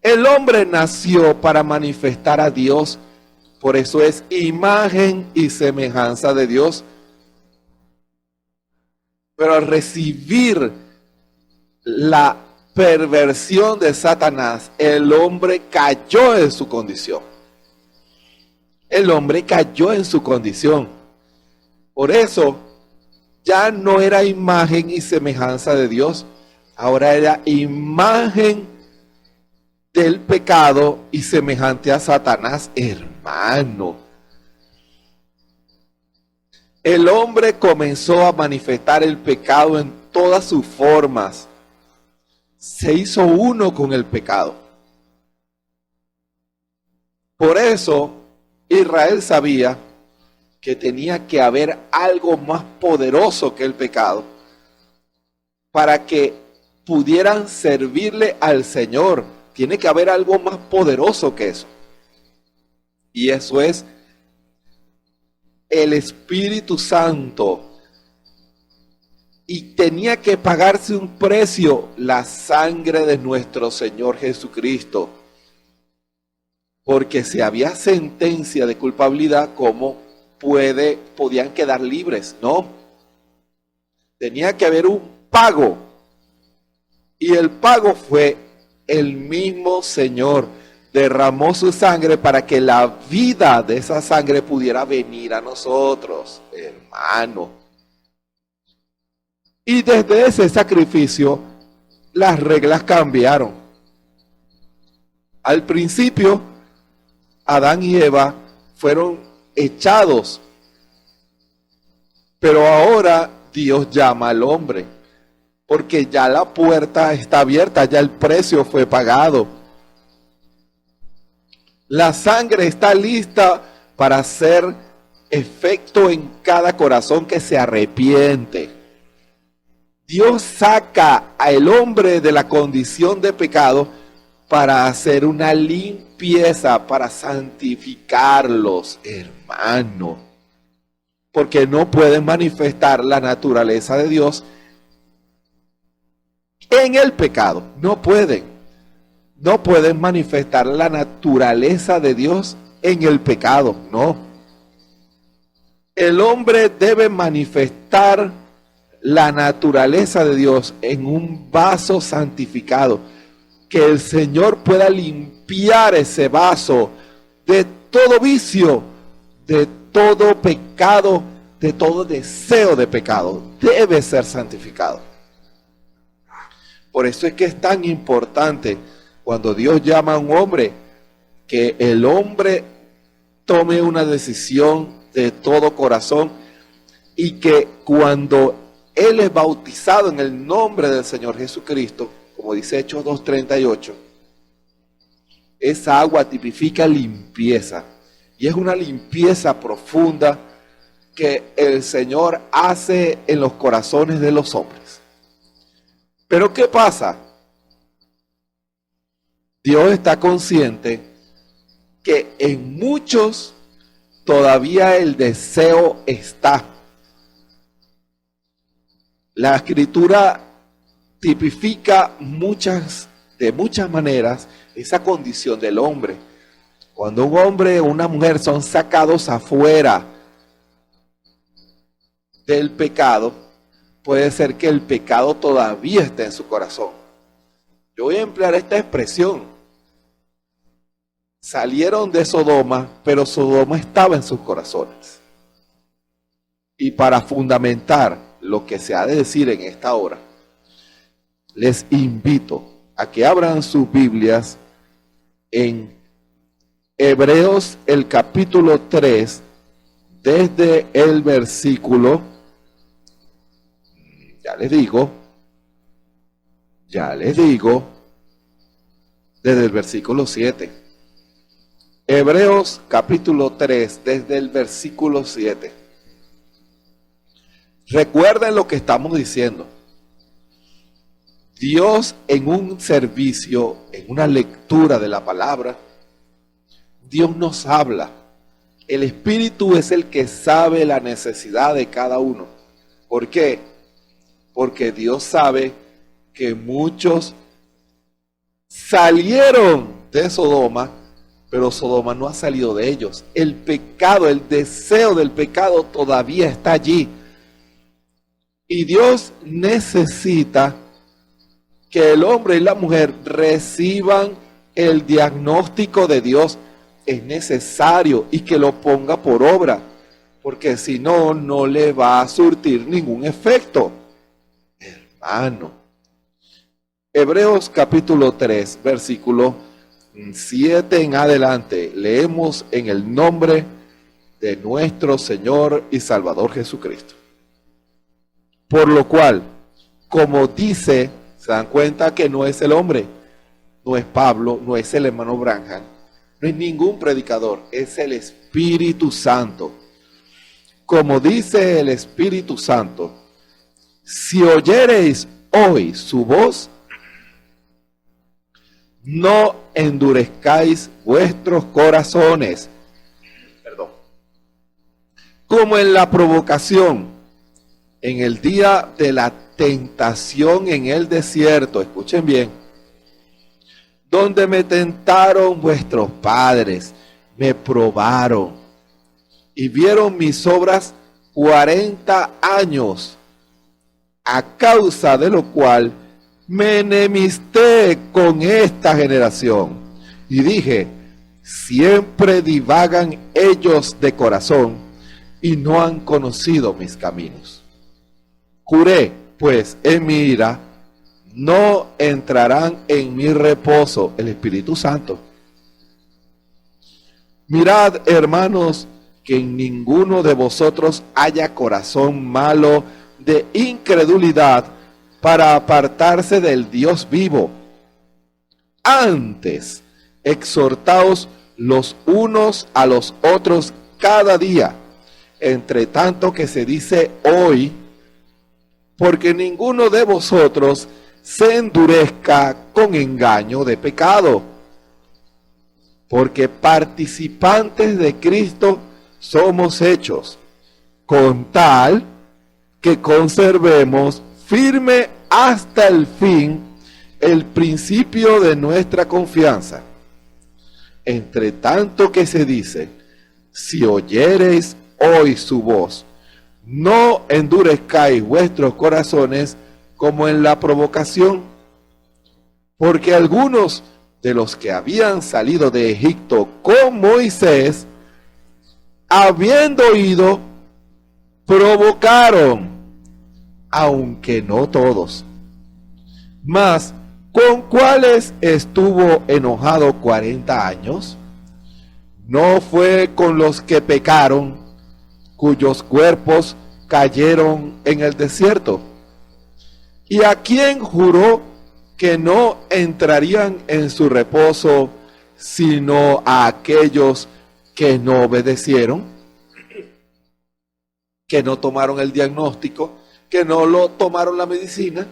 El hombre nació para manifestar a Dios, por eso es imagen y semejanza de Dios. Pero al recibir la perversión de Satanás, el hombre cayó en su condición. el hombre cayó en su condición. Por eso ya no era imagen y semejanza de Dios, ahora era imagen del pecado y semejante a Satanás, hermano. El hombre comenzó a manifestar el pecado en todas sus formas. Se hizo uno con el pecado. Por eso Israel sabía que tenía que haber algo más poderoso que el pecado para que pudieran servirle al Señor. Tiene que haber algo más poderoso que eso. Y eso es el Espíritu Santo. Y tenía que pagarse un precio, la sangre de nuestro Señor Jesucristo. Porque si había sentencia de culpabilidad, ¿cómo podían quedar libres? No. Tenía que haber un pago. Y el pago fue el mismo Señor. Derramó su sangre para que la vida de esa sangre pudiera venir a nosotros, hermano. Y desde ese sacrificio, las reglas cambiaron. Al principio, Adán y Eva fueron echados, pero ahora Dios llama al hombre, porque ya la puerta está abierta, ya el precio fue pagado. La sangre está lista para hacer efecto en cada corazón que se arrepiente. Dios saca al hombre de la condición de pecado para hacer una limpieza, para santificarlos, hermano. Porque no pueden manifestar la naturaleza de Dios en el pecado. No pueden. No pueden manifestar la naturaleza de Dios en el pecado. No. El hombre debe manifestar la naturaleza de Dios en un vaso santificado. Que el Señor pueda limpiar ese vaso de todo vicio, de todo pecado, de todo deseo de pecado. Debe ser santificado. Por eso es que es tan importante cuando Dios llama a un hombre, que el hombre tome una decisión de todo corazón y que cuando él es bautizado en el nombre del Señor Jesucristo, como dice Hechos 2:38, esa agua tipifica limpieza y es una limpieza profunda que el Señor hace en los corazones de los hombres. Pero ¿qué pasa? Dios está consciente que en muchos todavía el deseo está. La Escritura tipifica de muchas maneras esa condición del hombre. Cuando un hombre o una mujer son sacados afuera del pecado, puede ser que el pecado todavía esté en su corazón. Yo voy a emplear esta expresión. Salieron de Sodoma, pero Sodoma estaba en sus corazones. Y para fundamentar lo que se ha de decir en esta hora, les invito a que abran sus Biblias en Hebreos el capítulo 3, desde el versículo, ya les digo, desde el versículo 7. Hebreos capítulo 3, desde el versículo 7. Recuerden lo que estamos diciendo. Dios en un servicio, en una lectura de la palabra, Dios nos habla. El Espíritu es el que sabe la necesidad de cada uno. ¿Por qué? Porque Dios sabe que muchos salieron de Sodoma, pero Sodoma no ha salido de ellos. El pecado, el deseo del pecado todavía está allí. Y Dios necesita que el hombre y la mujer reciban el diagnóstico de Dios es necesario y que lo ponga por obra, porque si no, no le va a surtir ningún efecto. Hermano. Hebreos capítulo 3, versículo 7 en adelante, leemos en el nombre de nuestro Señor y Salvador Jesucristo. Por lo cual, como dice, se dan cuenta que no es el hombre, no es Pablo, no es el hermano Branham, no es ningún predicador, es el Espíritu Santo. Como dice el Espíritu Santo, si oyereis hoy su voz, no endurezcáis vuestros corazones. Perdón. Como en la provocación, en el día de la tentación en el desierto, escuchen bien, donde me tentaron vuestros padres, me probaron y vieron mis obras 40 años, a causa de lo cual me enemisté con esta generación. Y dije, siempre divagan ellos de corazón y no han conocido mis caminos. Juré, pues, en mi ira, no entrarán en mi reposo, el Espíritu Santo. Mirad, hermanos, que en ninguno de vosotros haya corazón malo de incredulidad para apartarse del Dios vivo. Antes, exhortaos los unos a los otros cada día, entre tanto que se dice hoy, porque ninguno de vosotros se endurezca con engaño de pecado, porque participantes de Cristo somos hechos, con tal que conservemos firme hasta el fin el principio de nuestra confianza. Entre tanto que se dice, si oyereis hoy su voz, no endurezcáis vuestros corazones como en la provocación, porque algunos de los que habían salido de Egipto con Moisés, habiendo oído, provocaron, aunque no todos. Mas, ¿con cuáles estuvo enojado 40 años? ¿No fue con los que pecaron, cuyos cuerpos cayeron en el desierto? ¿Y a quién juró que no entrarían en su reposo, sino a aquellos que no obedecieron, que no tomaron el diagnóstico, que no lo tomaron la medicina?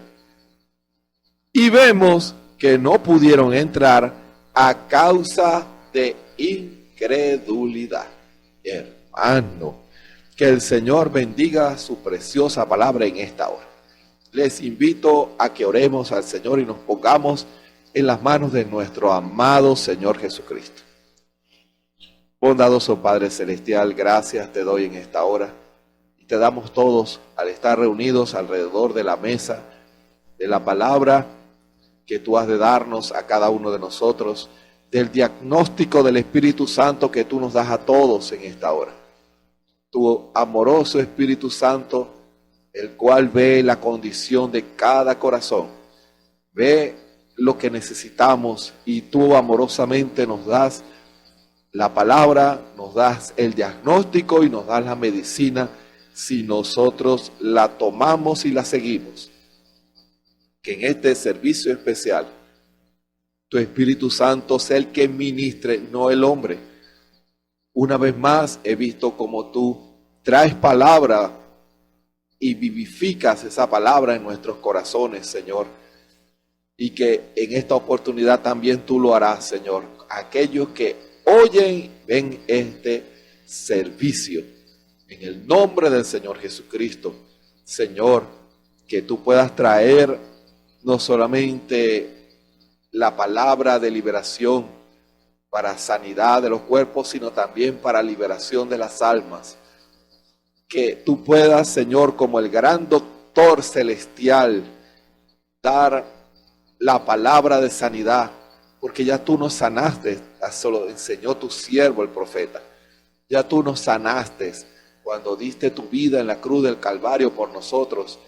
Y vemos que no pudieron entrar a causa de incredulidad. Hermano, que el Señor bendiga su preciosa palabra en esta hora. Les invito a que oremos al Señor y nos pongamos en las manos de nuestro amado Señor Jesucristo. Bondadoso Padre Celestial, gracias te doy en esta hora. Y te damos todos al estar reunidos alrededor de la mesa de la palabra que tú has de darnos a cada uno de nosotros, del diagnóstico del Espíritu Santo que tú nos das a todos en esta hora. Tu amoroso Espíritu Santo, el cual ve la condición de cada corazón, ve lo que necesitamos y tú amorosamente nos das la palabra, nos das el diagnóstico y nos das la medicina si nosotros la tomamos y la seguimos. Que en este servicio especial tu Espíritu Santo sea el que ministre, no el hombre. Una vez más he visto como tú traes palabra y vivificas esa palabra en nuestros corazones, Señor. Y que en esta oportunidad también tú lo harás, Señor. Aquellos que oyen, ven este servicio. En el nombre del Señor Jesucristo, Señor, que tú puedas traer no solamente la palabra de liberación para sanidad de los cuerpos, sino también para liberación de las almas. Que tú puedas, Señor, como el gran doctor celestial, dar la palabra de sanidad porque ya tú nos sanaste, eso lo enseñó tu siervo el profeta. Ya tú nos sanaste cuando diste tu vida en la cruz del Calvario por nosotros.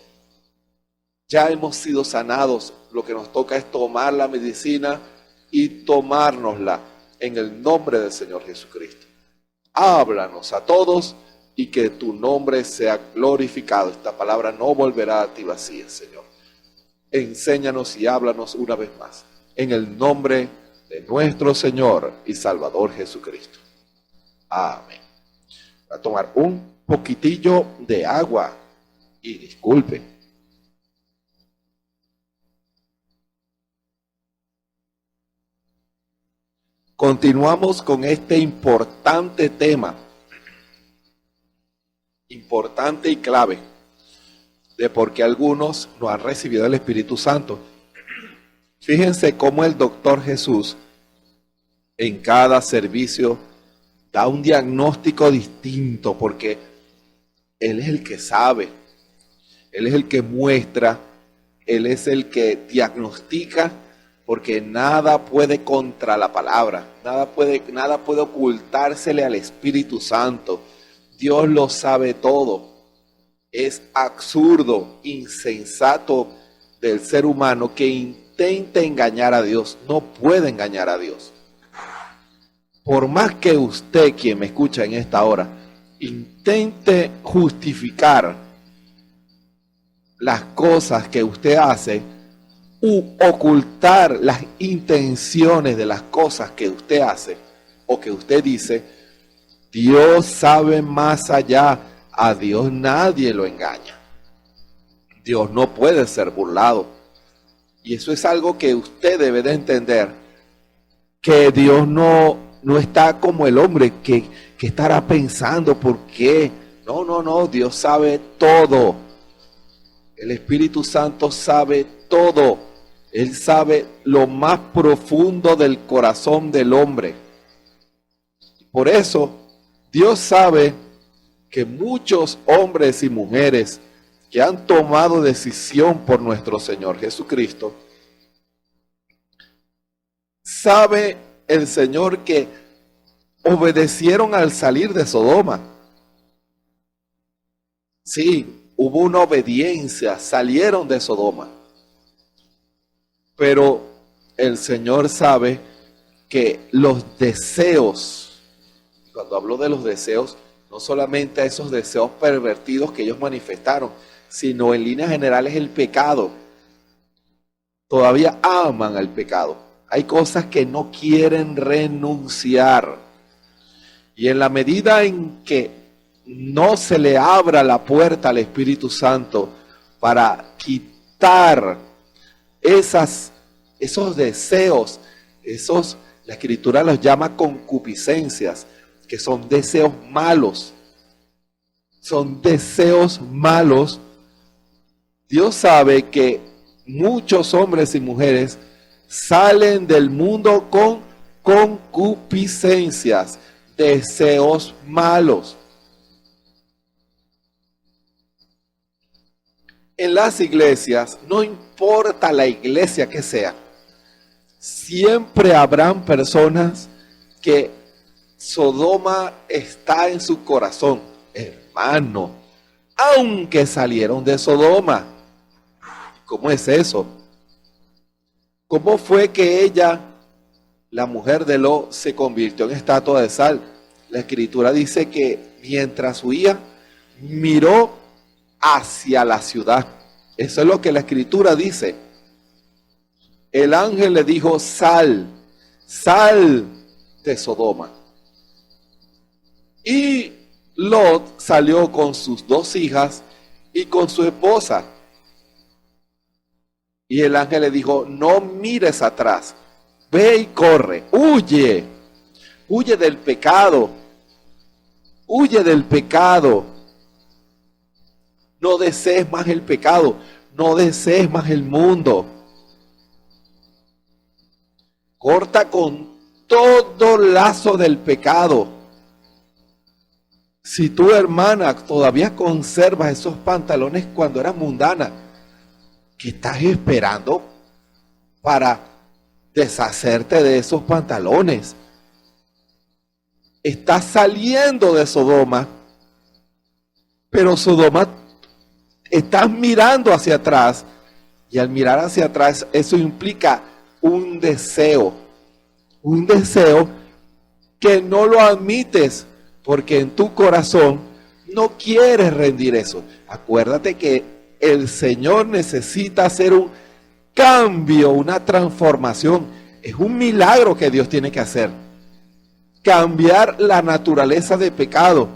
Ya hemos sido sanados. Lo que nos toca es tomar la medicina y tomárnosla en el nombre del Señor Jesucristo. Háblanos a todos y que tu nombre sea glorificado. Esta palabra no volverá a ti vacía, Señor. Enséñanos y háblanos una vez más. En el nombre de nuestro Señor y Salvador Jesucristo. Amén. Voy a tomar un poquitillo de agua y disculpen. Continuamos con este importante tema, importante y clave, de por qué algunos no han recibido el Espíritu Santo. Fíjense cómo el doctor Jesús en cada servicio da un diagnóstico distinto, porque Él es el que sabe, Él es el que muestra, Él es el que diagnostica, porque nada puede contra la palabra, nada puede ocultársele al Espíritu Santo. Dios lo sabe todo. Es absurdo, insensato del ser humano que intente engañar a Dios. No puede engañar a Dios. Por más que usted, quien me escucha en esta hora, intente justificar las cosas que usted hace, u ocultar las intenciones de las cosas que usted hace o que usted dice, Dios sabe más allá. A Dios nadie lo engaña. Dios no puede ser burlado. Y eso es algo que usted debe de entender, que Dios no está como el hombre que estará pensando por qué. No, Dios sabe todo. El Espíritu Santo sabe todo. Él sabe lo más profundo del corazón del hombre. Por eso, Dios sabe que muchos hombres y mujeres que han tomado decisión por nuestro Señor Jesucristo, sabe el Señor que obedecieron al salir de Sodoma. Sí, hubo una obediencia, salieron de Sodoma. Pero el Señor sabe que los deseos, cuando hablo de los deseos, no solamente a esos deseos pervertidos que ellos manifestaron, sino en líneas generales el pecado. Todavía aman al pecado. Hay cosas que no quieren renunciar. Y en la medida en que no se le abra la puerta al Espíritu Santo para quitar esos deseos, la Escritura los llama concupiscencias, que son deseos malos. Son deseos malos. Dios sabe que muchos hombres y mujeres salen del mundo con concupiscencias, deseos malos. En las iglesias, no importa la iglesia que sea, siempre habrán personas que Sodoma está en su corazón. Hermano, aunque salieron de Sodoma. ¿Cómo es eso? ¿Cómo fue que ella, la mujer de Lot, se convirtió en estatua de sal? La Escritura dice que mientras huía, miró hacia la ciudad. Eso es lo que la Escritura dice. El ángel le dijo, sal de Sodoma. Y Lot salió con sus 2 hijas y con su esposa. Y el ángel le dijo, no mires atrás, ve y corre, huye del pecado, huye del pecado. No desees más el pecado, no desees más el mundo. Corta con todo lazo del pecado. Si tu hermana todavía conservas esos pantalones cuando eras mundana, ¿qué estás esperando para deshacerte de esos pantalones. Estás saliendo de Sodoma, pero Sodoma, estás mirando hacia atrás, y al mirar hacia atrás eso implica un deseo que no lo admites porque en tu corazón no quieres rendir eso. Acuérdate que el Señor necesita hacer un cambio, una transformación. Es un milagro que Dios tiene que hacer. Cambiar la naturaleza de pecado.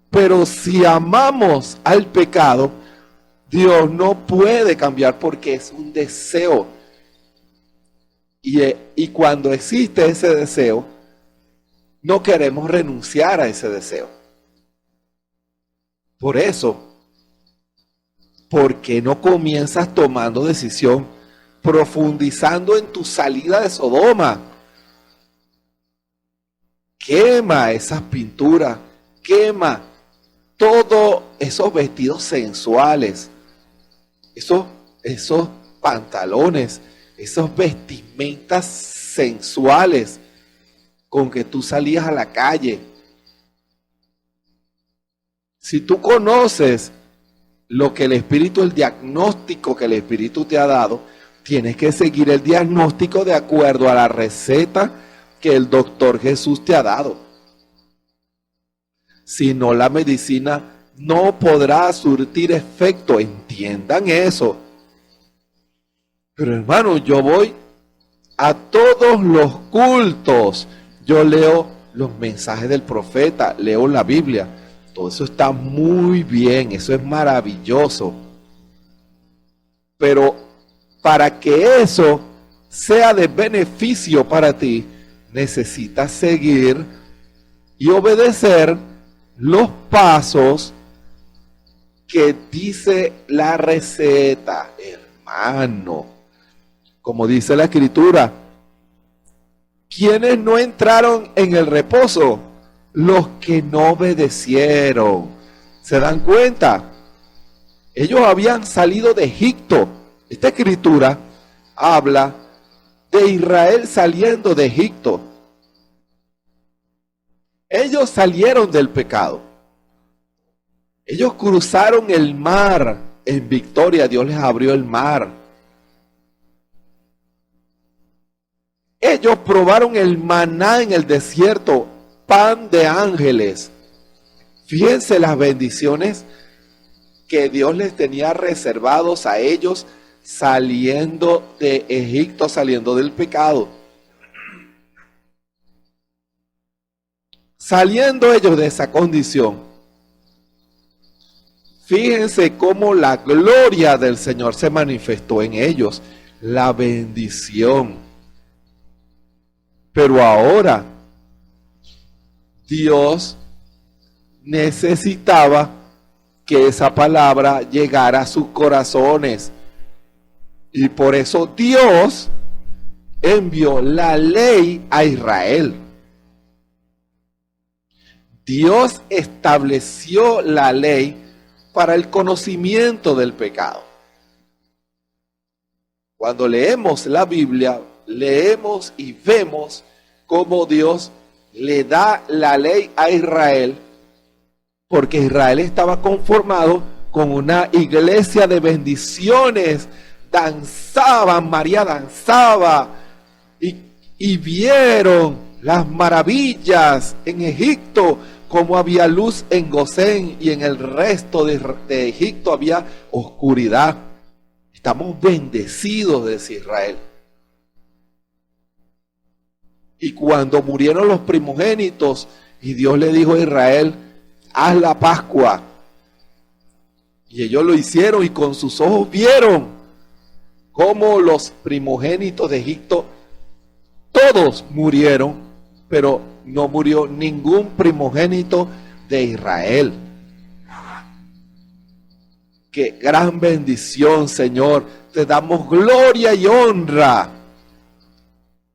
Pero si amamos al pecado, Dios no puede cambiar porque es un deseo. Y cuando existe ese deseo, no queremos renunciar a ese deseo. Por eso, ¿por qué no comienzas tomando decisión, profundizando en tu salida de Sodoma? Quema esas pinturas, quema todos esos vestidos sensuales, esos pantalones, esas vestimentas sensuales con que tú salías a la calle. Si tú conoces lo que el Espíritu, el diagnóstico que el Espíritu te ha dado, tienes que seguir el diagnóstico de acuerdo a la receta que el doctor Jesús te ha dado. Si no, la medicina no podrá surtir efecto. Entiendan eso. Pero hermano, yo voy a todos los cultos. Yo leo los mensajes del profeta, leo la Biblia. Todo eso está muy bien, eso es maravilloso. Pero para que eso sea de beneficio para ti, necesitas seguir y obedecer los pasos que dice la receta, hermano. Como dice la Escritura, ¿quiénes no entraron en el reposo? Los que no obedecieron. ¿Se dan cuenta? Ellos habían salido de Egipto. Esta Escritura habla de Israel saliendo de Egipto. Ellos salieron del pecado. Ellos cruzaron el mar en victoria. Dios les abrió el mar. Ellos probaron el maná en el desierto, pan de ángeles. Fíjense las bendiciones que Dios les tenía reservados a ellos saliendo de Egipto, saliendo del pecado. Saliendo ellos de esa condición, fíjense cómo la gloria del Señor se manifestó en ellos, la bendición. Pero ahora Dios necesitaba que esa palabra llegara a sus corazones. Y por eso Dios envió la ley a Israel. Dios estableció la ley para el conocimiento del pecado. Cuando leemos la Biblia, leemos y vemos cómo Dios le da la ley a Israel, porque Israel estaba conformado con una iglesia de bendiciones. Danzaban, María danzaba y vieron las maravillas en Egipto, como había luz en Gosén y en el resto de Egipto había oscuridad. Estamos bendecidos, decía Israel. Y cuando murieron los primogénitos y Dios le dijo a Israel, haz la Pascua. Y ellos lo hicieron y con sus ojos vieron cómo los primogénitos de Egipto, todos murieron, pero no murió ningún primogénito de Israel. Qué gran bendición, Señor. Te damos gloria y honra.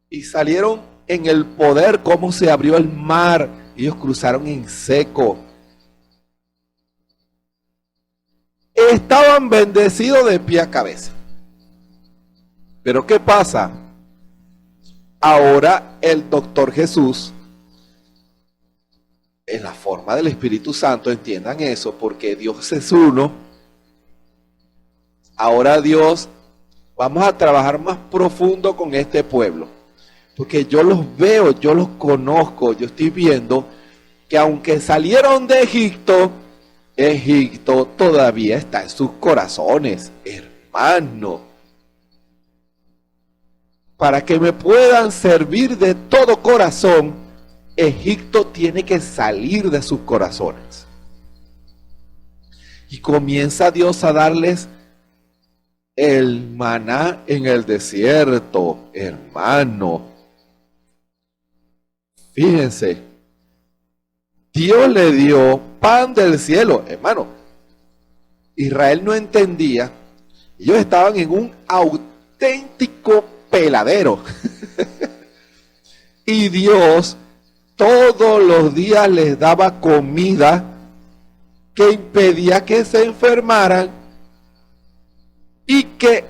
Y salieron en el poder, cómo se abrió el mar. Ellos cruzaron en seco. Estaban bendecidos de pie a cabeza. Pero ¿qué pasa? Ahora el doctor Jesús, en la forma del Espíritu Santo, entiendan eso, porque Dios es uno. Ahora Dios, vamos a trabajar más profundo con este pueblo, porque yo los veo, yo los conozco, yo estoy viendo que aunque salieron de Egipto, Egipto todavía está en sus corazones, hermano. Para que me puedan servir de todo corazón, Egipto tiene que salir de sus corazones. Y comienza Dios a darles el maná en el desierto, hermano. Fíjense, Dios le dio pan del cielo, hermano. Israel no entendía. Ellos estaban en un auténtico peladero. Y Dios todos los días les daba comida que impedía que se enfermaran y que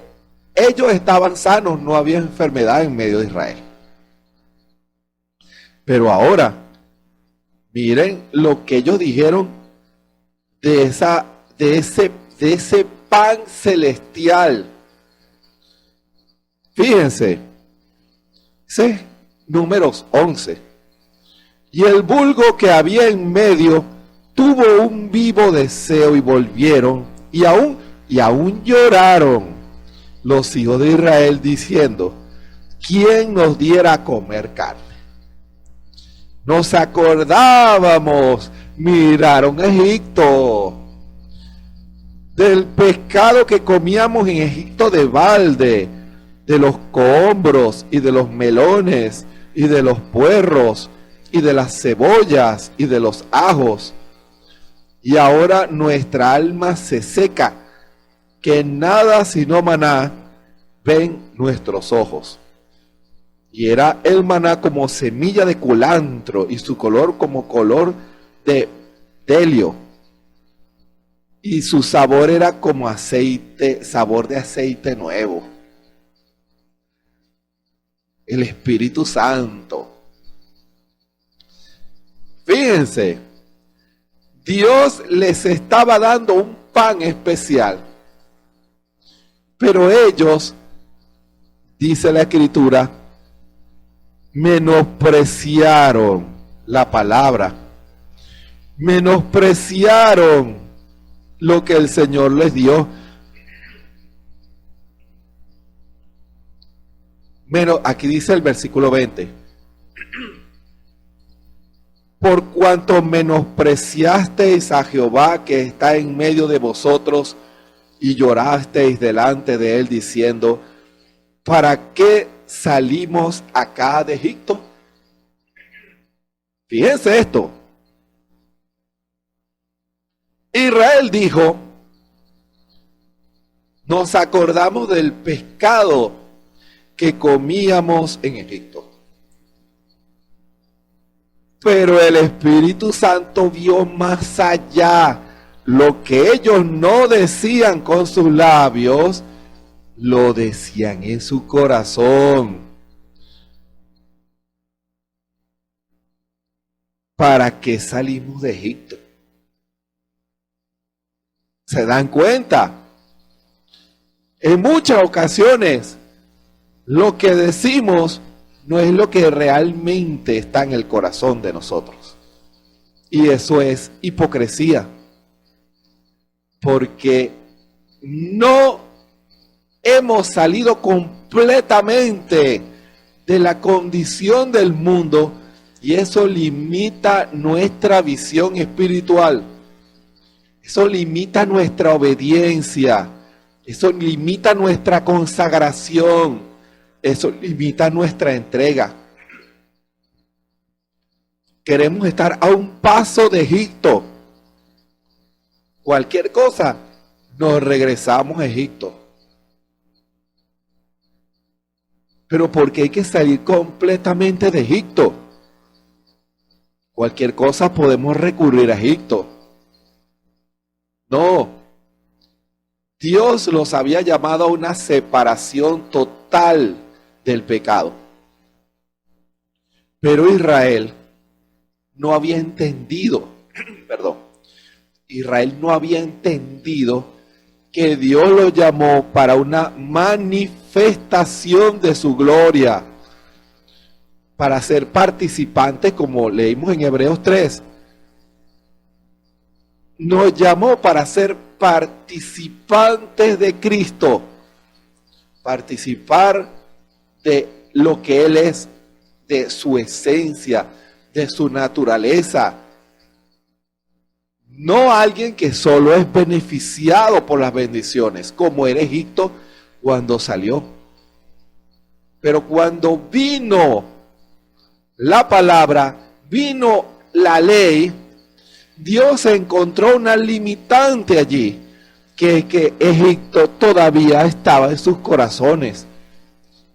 ellos estaban sanos, no había enfermedad en medio de Israel. Pero ahora, miren lo que ellos dijeron de ese pan celestial. Fíjense, ese Números 11. Y el vulgo que había en medio tuvo un vivo deseo y volvieron y aún lloraron los hijos de Israel diciendo: ¿quién nos diera a comer carne? Nos acordábamos, miraron Egipto, del pescado que comíamos en Egipto de balde, de los cohombros y de los melones y de los puerros y de las cebollas y de los ajos. Y ahora nuestra alma se seca, que nada sino maná ven nuestros ojos. Y era el maná como semilla de culantro y su color como color de helio. Y su sabor era como aceite, sabor de aceite nuevo. El Espíritu Santo. Fíjense, Dios les estaba dando un pan especial, pero ellos, dice la Escritura, menospreciaron la palabra, menospreciaron lo que el Señor les dio. Aquí dice el versículo 20: por cuanto menospreciasteis a Jehová que está en medio de vosotros y llorasteis delante de él diciendo: ¿para qué salimos acá de Egipto? Fíjense esto. Israel dijo: nos acordamos del pescado que comíamos en Egipto. Pero el Espíritu Santo vio más allá. Lo que ellos no decían con sus labios, lo decían en su corazón. ¿Para qué salimos de Egipto? ¿Se dan cuenta? En muchas ocasiones, lo que decimos no es lo que realmente está en el corazón de nosotros. Y eso es hipocresía. Porque no hemos salido completamente de la condición del mundo y eso limita nuestra visión espiritual. Eso limita nuestra obediencia. Eso limita nuestra consagración. Eso limita nuestra entrega. Queremos estar a un paso de Egipto. Cualquier cosa, nos regresamos a Egipto. Pero ¿por qué hay que salir completamente de Egipto? Cualquier cosa podemos recurrir a Egipto. No. Dios los había llamado a una separación total del pecado. Pero Israel no había entendido, Israel no había entendido que Dios lo llamó para una manifestación de su gloria, para ser participantes, como leímos en Hebreos 3. Nos llamó para ser participantes de Cristo, participar de lo que Él es, de su esencia, de su naturaleza. No alguien que solo es beneficiado por las bendiciones, como era Egipto cuando salió. Pero cuando vino la palabra, vino la ley, Dios encontró una limitante allí, que Egipto todavía estaba en sus corazones.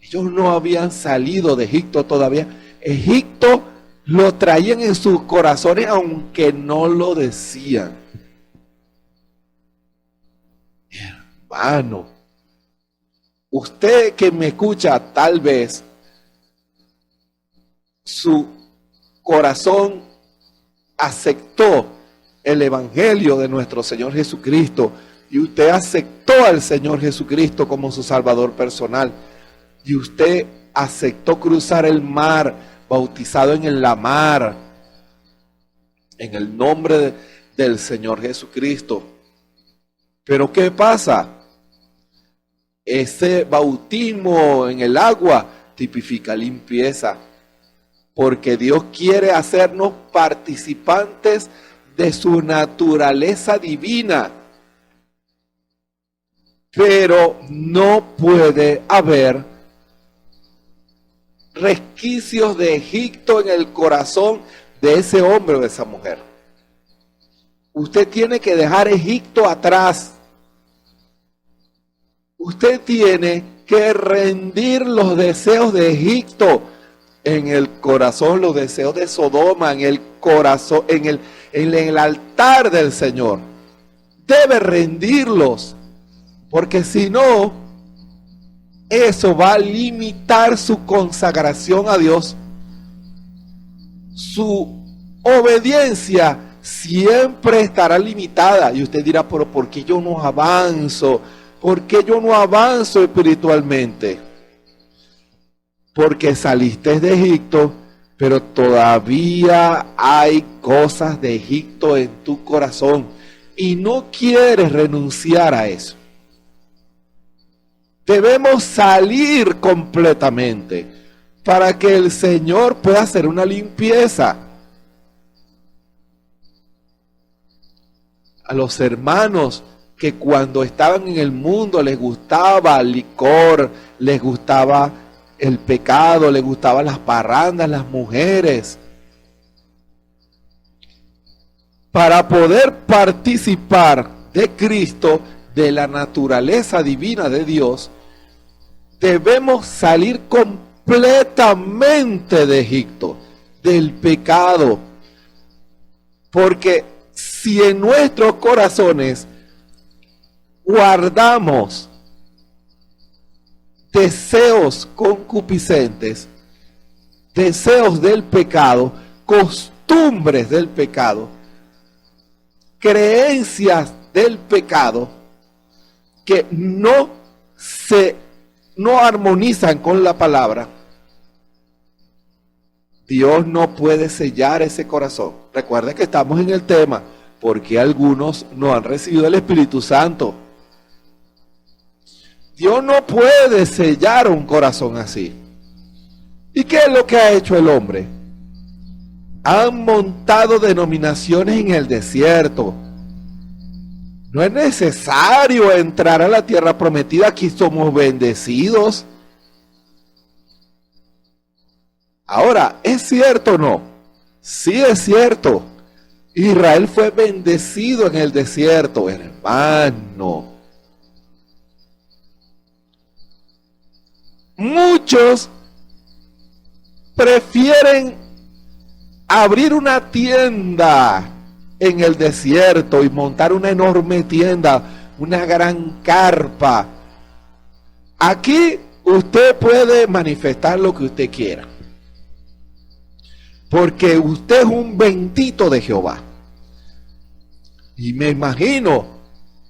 Ellos no habían salido de Egipto todavía. Egipto lo traían en sus corazones, aunque no lo decían. Hermano, usted que me escucha, tal vez su corazón aceptó el evangelio de nuestro Señor Jesucristo y usted aceptó al Señor Jesucristo como su Salvador personal y usted aceptó cruzar el mar, bautizado en la mar, en el nombre del Señor Jesucristo. Pero ¿qué pasa? Ese bautismo en el agua tipifica limpieza, porque Dios quiere hacernos participantes de su naturaleza divina. Pero no puede haber resquicios de Egipto en el corazón de ese hombre o de esa mujer. Usted tiene que dejar Egipto atrás. Usted tiene que rendir los deseos de Egipto en el corazón, los deseos de Sodoma, en el corazón, en el altar del Señor. Debe rendirlos, porque si no, eso va a limitar su consagración a Dios. Su obediencia siempre estará limitada. Y usted dirá, pero ¿por qué yo no avanzo? ¿Por qué yo no avanzo espiritualmente? Porque saliste de Egipto, pero todavía hay cosas de Egipto en tu corazón y no quieres renunciar a eso. Debemos salir completamente para que el Señor pueda hacer una limpieza. A los hermanos que cuando estaban en el mundo les gustaba el licor, les gustaba el pecado, les gustaban las parrandas, las mujeres. Para poder participar de Cristo, de la naturaleza divina de Dios, debemos salir completamente de Egipto, del pecado. Porque si en nuestros corazones guardamos deseos concupiscentes, deseos del pecado, costumbres del pecado, creencias del pecado que no armonizan con la palabra, Dios no puede sellar ese corazón. Recuerden que estamos en el tema, porque algunos no han recibido el Espíritu Santo. Dios no puede sellar un corazón así. ¿Y qué es lo que ha hecho el hombre? Han montado denominaciones en el desierto. No es necesario entrar a la tierra prometida, aquí somos bendecidos. Ahora, ¿es cierto o no? Sí es cierto. Israel fue bendecido en el desierto, hermano. Muchos prefieren abrir una tienda en el desierto y montar una enorme tienda, una gran carpa. Aquí usted puede manifestar lo que usted quiera. porque usted es un bendito de Jehová. Y me imagino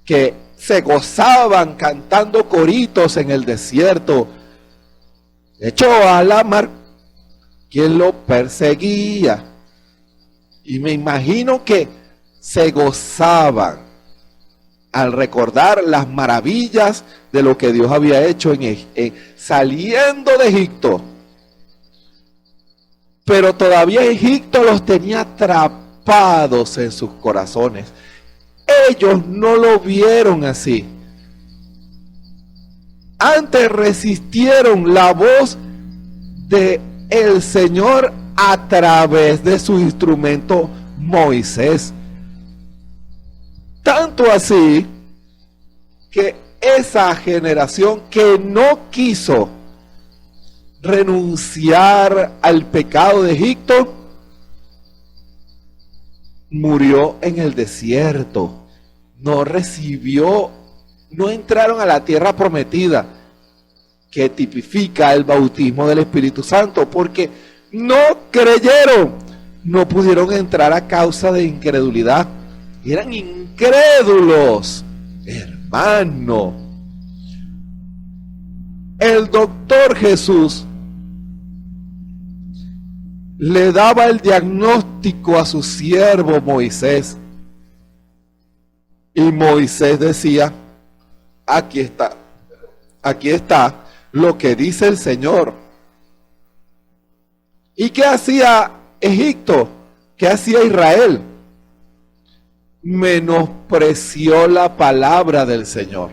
que se gozaban cantando coritos en el desierto. Echó a la mar quien lo perseguía. Y me imagino que se gozaban al recordar las maravillas de lo que Dios había hecho saliendo de Egipto. Pero todavía Egipto los tenía atrapados en sus corazones. Ellos no lo vieron así. Antes resistieron la voz de el Señor a través de su instrumento Moisés. Tanto así que esa generación que no quiso renunciar al pecado de Egipto murió en el desierto. No entraron a la tierra prometida, que tipifica el bautismo del Espíritu Santo, porque no creyeron, no pudieron entrar a causa de incredulidad. Eran incrédulos, hermano. El doctor Jesús le daba el diagnóstico a su siervo Moisés. Y Moisés decía, aquí está lo que dice el Señor. ¿Y qué hacía Egipto? ¿Qué hacía Israel? Menospreció la palabra del Señor.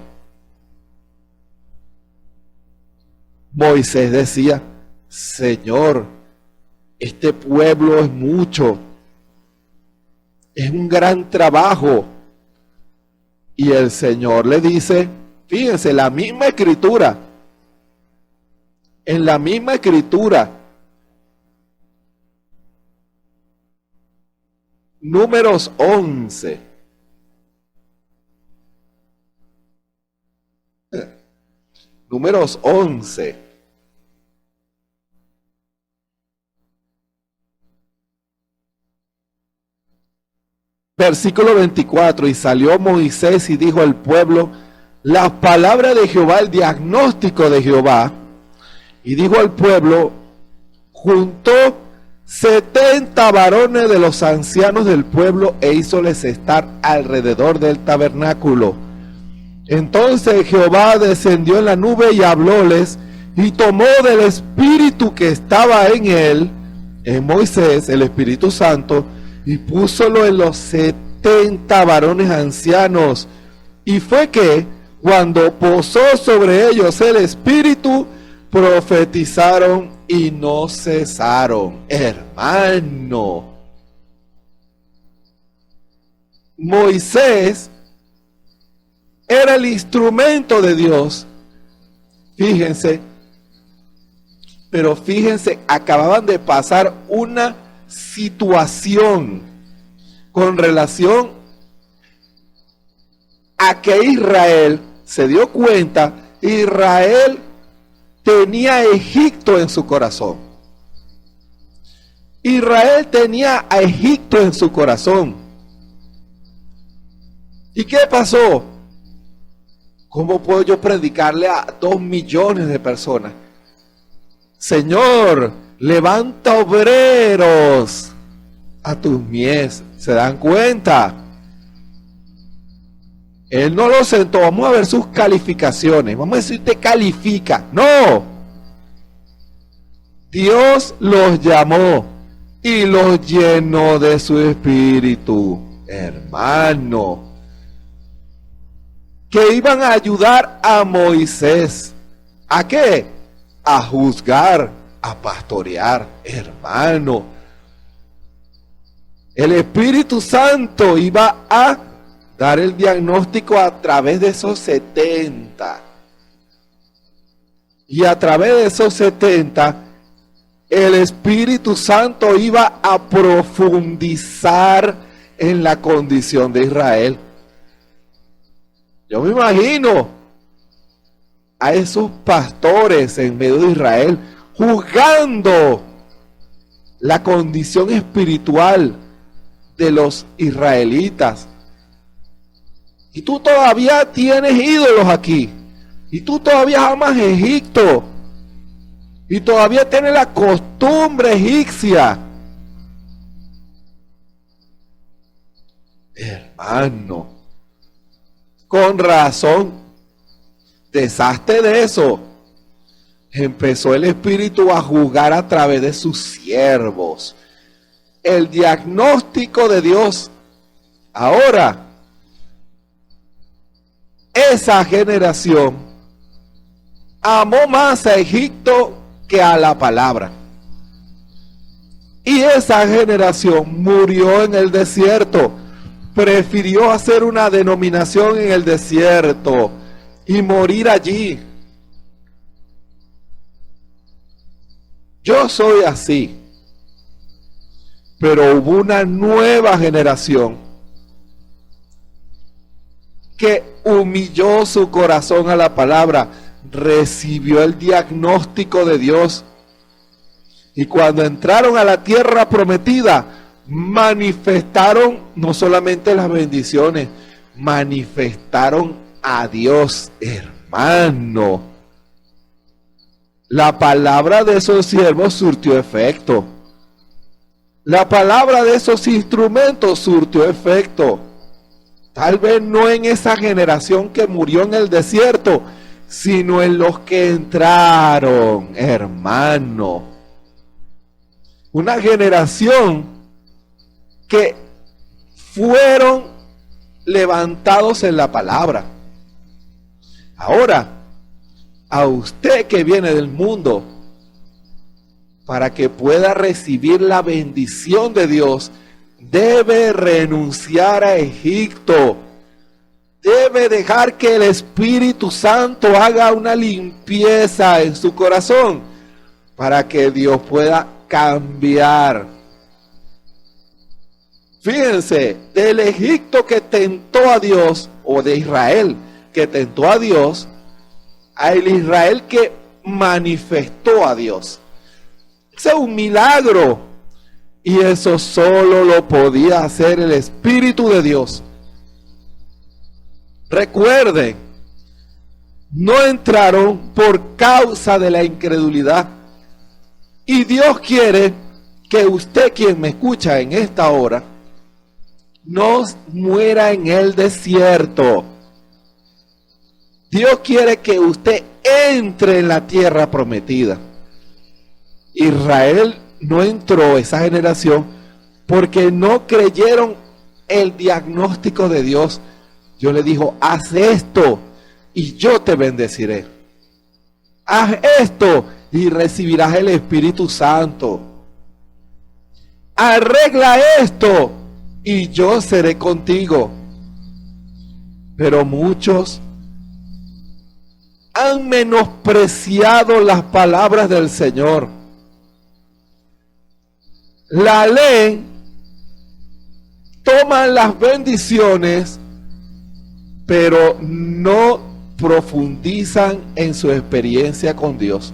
Moisés decía, Señor, este pueblo es mucho, es un gran trabajo. Y el Señor le dice, fíjense, la misma escritura, en la misma escritura, Números 11. Números 11. Versículo 24. Y salió Moisés y dijo al pueblo las palabras de Jehová, el diagnóstico de Jehová. Y dijo al pueblo, juntó 70 varones de los ancianos del pueblo e hízoles estar alrededor del tabernáculo. Entonces Jehová descendió en la nube y hablóles, y tomó del espíritu que estaba en él, en Moisés, el Espíritu Santo, y púsolo en los 70 varones ancianos. Y fue que, cuando posó sobre ellos el espíritu, profetizaron y no cesaron. Hermano, Moisés era el instrumento de Dios. Fíjense, pero fíjense, acababan de pasar una situación con relación a que Israel se dio cuenta, Israel tenía a Egipto en su corazón. Israel tenía a Egipto en su corazón. ¿Y qué pasó? ¿Cómo puedo yo predicarle a 2 millones de personas? Señor, levanta obreros a tus mies. ¿Se dan cuenta? Él no lo sentó. Vamos a ver sus calificaciones. Vamos a ver si usted califica. No. Dios los llamó y los llenó de su espíritu. Hermano, que iban a ayudar a Moisés. ¿A qué? A juzgar, a pastorear. Hermano, el Espíritu Santo iba a dar el diagnóstico a través de esos 70. Y a través de esos 70, el Espíritu Santo iba a profundizar en la condición de Israel. Yo me imagino a esos pastores en medio de Israel juzgando la condición espiritual de los israelitas. Y tú todavía tienes ídolos aquí. Y tú todavía amas Egipto. Y todavía tienes la costumbre egipcia. Hermano, con razón, deshazte de eso. Empezó el Espíritu a jugar a través de sus siervos. El diagnóstico de Dios. Ahora, esa generación amó más a Egipto que a la palabra. Y esa generación murió en el desierto. Prefirió hacer una denominación en el desierto y morir allí. Yo soy así. Pero hubo una nueva generación que humilló su corazón a la palabra, recibió el diagnóstico de Dios. Y cuando entraron a la tierra prometida, manifestaron no solamente las bendiciones, manifestaron a Dios, hermano. La palabra de esos siervos surtió efecto. La palabra de esos instrumentos surtió efecto. Tal vez no en esa generación que murió en el desierto, sino en los que entraron, hermano. Una generación que fueron levantados en la palabra. Ahora, a usted que viene del mundo, para que pueda recibir la bendición de Dios, debe renunciar a Egipto. Debe dejar que el Espíritu Santo haga una limpieza en su corazón para que Dios pueda cambiar. Fíjense, del Egipto que tentó a Dios, o de Israel que tentó a Dios, al Israel que manifestó a Dios. Ese es un milagro. Y eso solo lo podía hacer el Espíritu de Dios. Recuerden, no entraron por causa de la incredulidad. Y Dios quiere que usted, quien me escucha en esta hora, no muera en el desierto. Dios quiere que usted entre en la tierra prometida. Israel no entró, esa generación, porque no creyeron el diagnóstico de Dios. Dios le dijo: haz esto y yo te bendeciré. Haz esto y recibirás el Espíritu Santo. Arregla esto y yo seré contigo. Pero muchos han menospreciado las palabras del Señor. La ley, toman las bendiciones, pero no profundizan en su experiencia con Dios.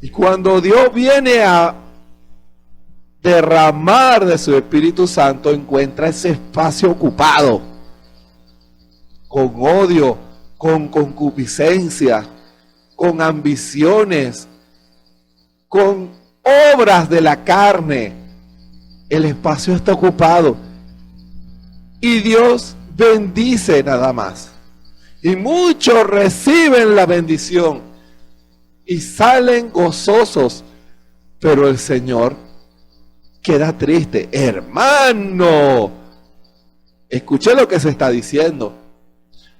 Y cuando Dios viene a derramar de su Espíritu Santo, encuentra ese espacio ocupado con odio, con concupiscencia, con ambiciones, con obras de la carne. El espacio está ocupado y Dios bendice nada más. Y muchos reciben la bendición y salen gozosos, pero el Señor queda triste. Hermano, escuche lo que se está diciendo.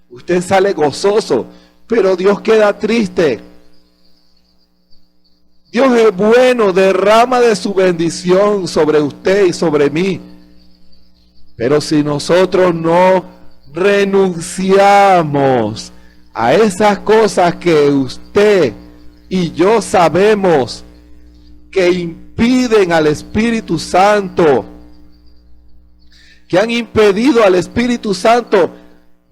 Usted sale gozoso, pero Dios queda triste. Dios es bueno, derrama de su bendición sobre usted y sobre mí. Pero si nosotros no renunciamos a esas cosas que usted y yo sabemos que impiden al Espíritu Santo, que han impedido al Espíritu Santo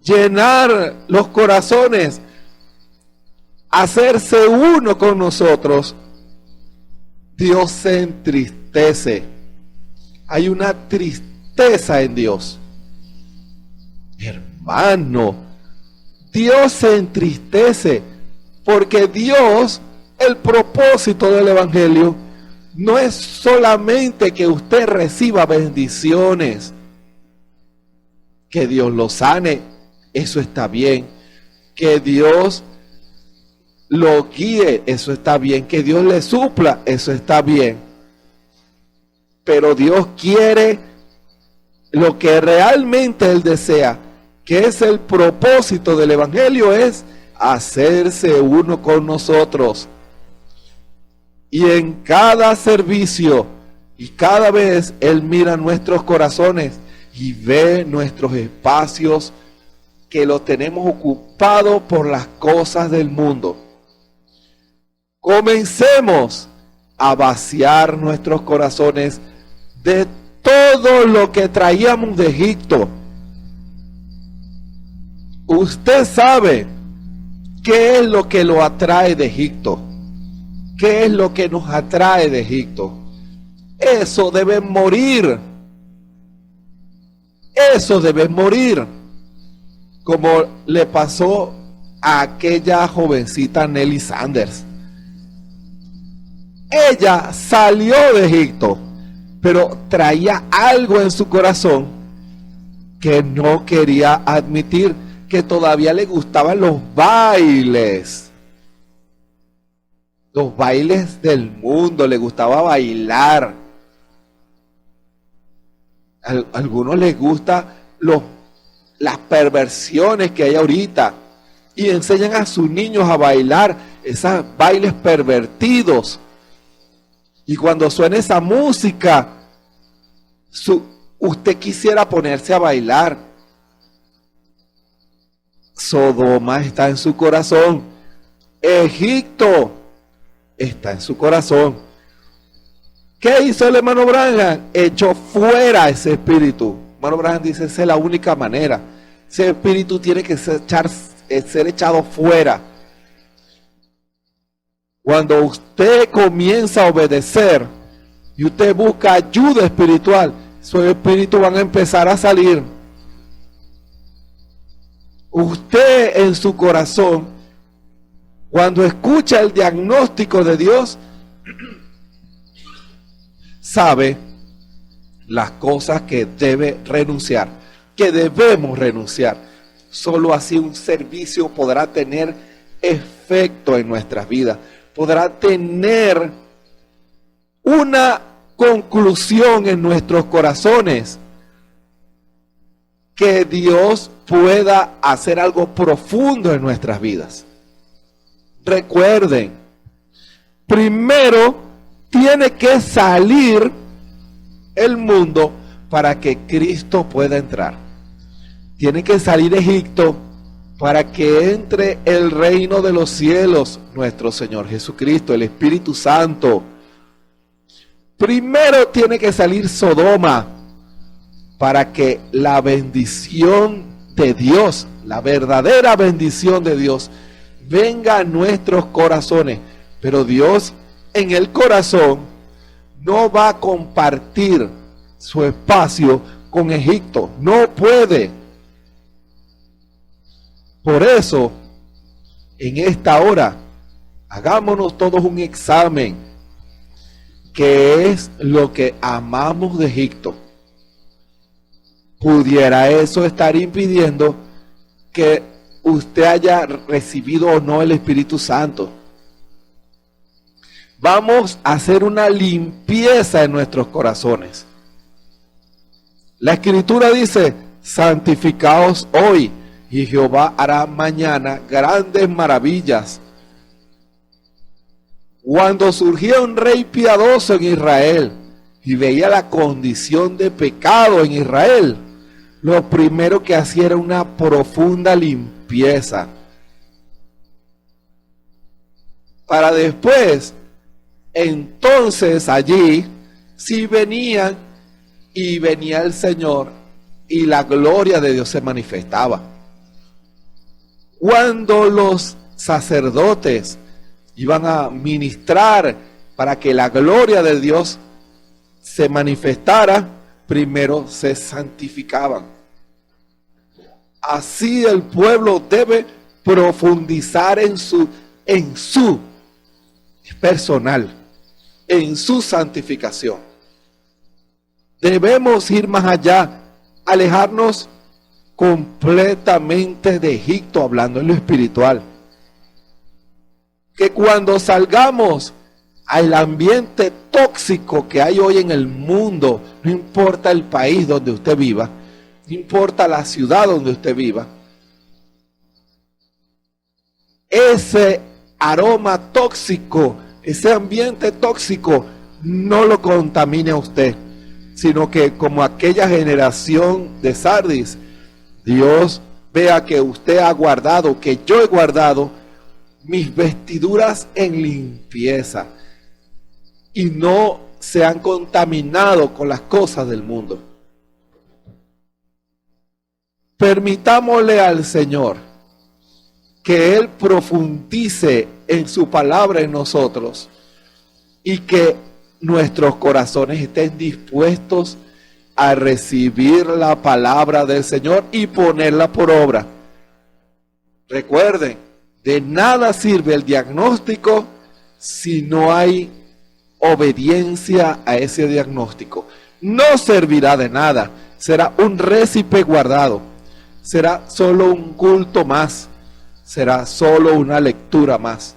llenar los corazones, hacerse uno con nosotros, Dios se entristece. Hay una tristeza en Dios. Hermano, Dios se entristece porque Dios, el propósito del Evangelio, no es solamente que usted reciba bendiciones, que Dios lo sane, eso está bien, que Dios lo guíe, eso está bien, que Dios le supla, eso está bien, pero Dios quiere lo que realmente Él desea, que es el propósito del Evangelio, es hacerse uno con nosotros. Y en cada servicio y cada vez Él mira nuestros corazones y ve nuestros espacios que los tenemos ocupados por las cosas del mundo. Comencemos a vaciar nuestros corazones de todo lo que traíamos de Egipto. Usted sabe qué es lo que lo atrae de Egipto. ¿Qué es lo que nos atrae de Egipto? Eso debe morir. Eso debe morir. Como le pasó a aquella jovencita Nelly Sanders. Ella salió de Egipto, pero traía algo en su corazón que no quería admitir, que todavía le gustaban los bailes del mundo, le gustaba bailar. A algunos les gusta las perversiones que hay ahorita y enseñan a sus niños a bailar esos bailes pervertidos. Y cuando suena esa música, usted quisiera ponerse a bailar. Sodoma está en su corazón. Egipto está en su corazón. ¿Qué hizo el hermano Branham? Echó fuera ese espíritu. Hermano Branham dice, esa es la única manera. Ese espíritu tiene que ser echado fuera. Cuando usted comienza a obedecer y usted busca ayuda espiritual, su espíritu van a empezar a salir. Usted en su corazón, cuando escucha el diagnóstico de Dios, sabe las cosas que debe renunciar, que debemos renunciar. Solo así un servicio podrá tener efecto en nuestras vidas, podrá tener una conclusión en nuestros corazones, que Dios pueda hacer algo profundo en nuestras vidas. Recuerden, primero tiene que salir el mundo para que Cristo pueda entrar. Tiene que salir Egipto para que entre el reino de los cielos, nuestro Señor Jesucristo, el Espíritu Santo. Primero tiene que salir Sodoma para que la bendición de Dios, la verdadera bendición de Dios, venga a nuestros corazones. Pero Dios en el corazón no va a compartir su espacio con Egipto. No puede. Por eso, en esta hora, hagámonos todos un examen. ¿Qué es lo que amamos de Egipto? ¿Pudiera eso estar impidiendo que usted haya recibido o no el Espíritu Santo? Vamos a hacer una limpieza en nuestros corazones. La Escritura dice, santificaos hoy, y Jehová hará mañana grandes maravillas. Cuando surgía un rey piadoso en Israel y veía la condición de pecado en Israel, lo primero que hacía era una profunda limpieza, para después, entonces allí sí venían, y venía el Señor y la gloria de Dios se manifestaba. Cuando los sacerdotes iban a ministrar para que la gloria de Dios se manifestara, primero se santificaban. Así el pueblo debe profundizar en su personal, en su santificación. Debemos ir más allá, alejarnos completamente de Egipto, hablando en lo espiritual. Que cuando salgamos al ambiente tóxico que hay hoy en el mundo, no importa el país donde usted viva, no importa la ciudad donde usted viva, ese aroma tóxico, ese ambiente tóxico, no lo contamine a usted, sino que como aquella generación de Sardis, Dios vea que usted ha guardado, que yo he guardado mis vestiduras en limpieza y no se han contaminado con las cosas del mundo. Permitámosle al Señor que Él profundice en su palabra en nosotros y que nuestros corazones estén dispuestos a recibir la palabra del Señor y ponerla por obra. Recuerden, de nada sirve el diagnóstico si no hay obediencia a ese diagnóstico. No servirá de nada, será un récipe guardado, será solo un culto más, será solo una lectura más.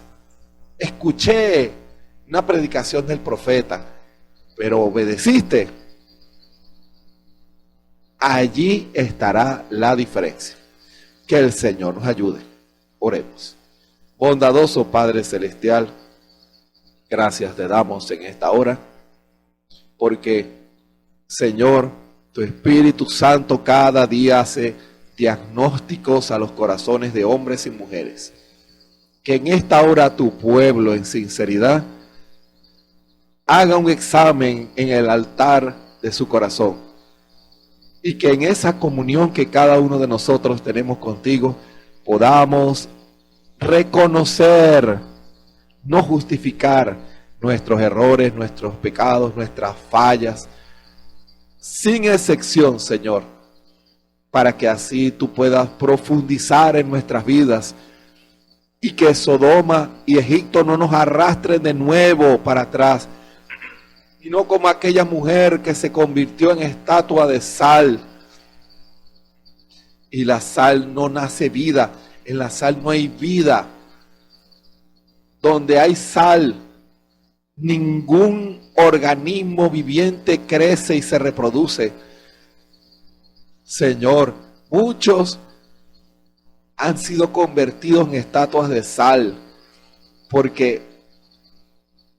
Escuché una predicación del profeta, pero obedeciste. Allí estará la diferencia. Que el Señor nos ayude. Oremos. Bondadoso Padre Celestial, gracias te damos en esta hora, porque, Señor, tu Espíritu Santo cada día hace diagnósticos a los corazones de hombres y mujeres. Que en esta hora tu pueblo, en sinceridad, haga un examen en el altar de su corazón. Y que en esa comunión que cada uno de nosotros tenemos contigo, podamos reconocer, no justificar nuestros errores, nuestros pecados, nuestras fallas, sin excepción, Señor, para que así tú puedas profundizar en nuestras vidas y que Sodoma y Egipto no nos arrastren de nuevo para atrás, y no como aquella mujer que se convirtió en estatua de sal. Y la sal no nace vida, en la sal no hay vida. Donde hay sal, ningún organismo viviente crece y se reproduce. Señor, muchos han sido convertidos en estatuas de sal porque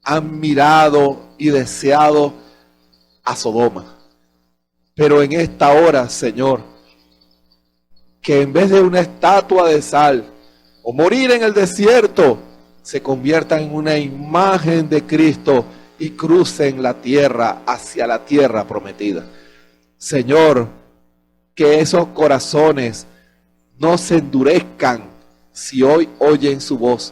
han mirado y deseado a Sodoma. Pero en esta hora, Señor, que en vez de una estatua de sal o morir en el desierto, se conviertan en una imagen de Cristo y crucen la tierra hacia la tierra prometida. Señor, que esos corazones no se endurezcan si hoy oyen su voz,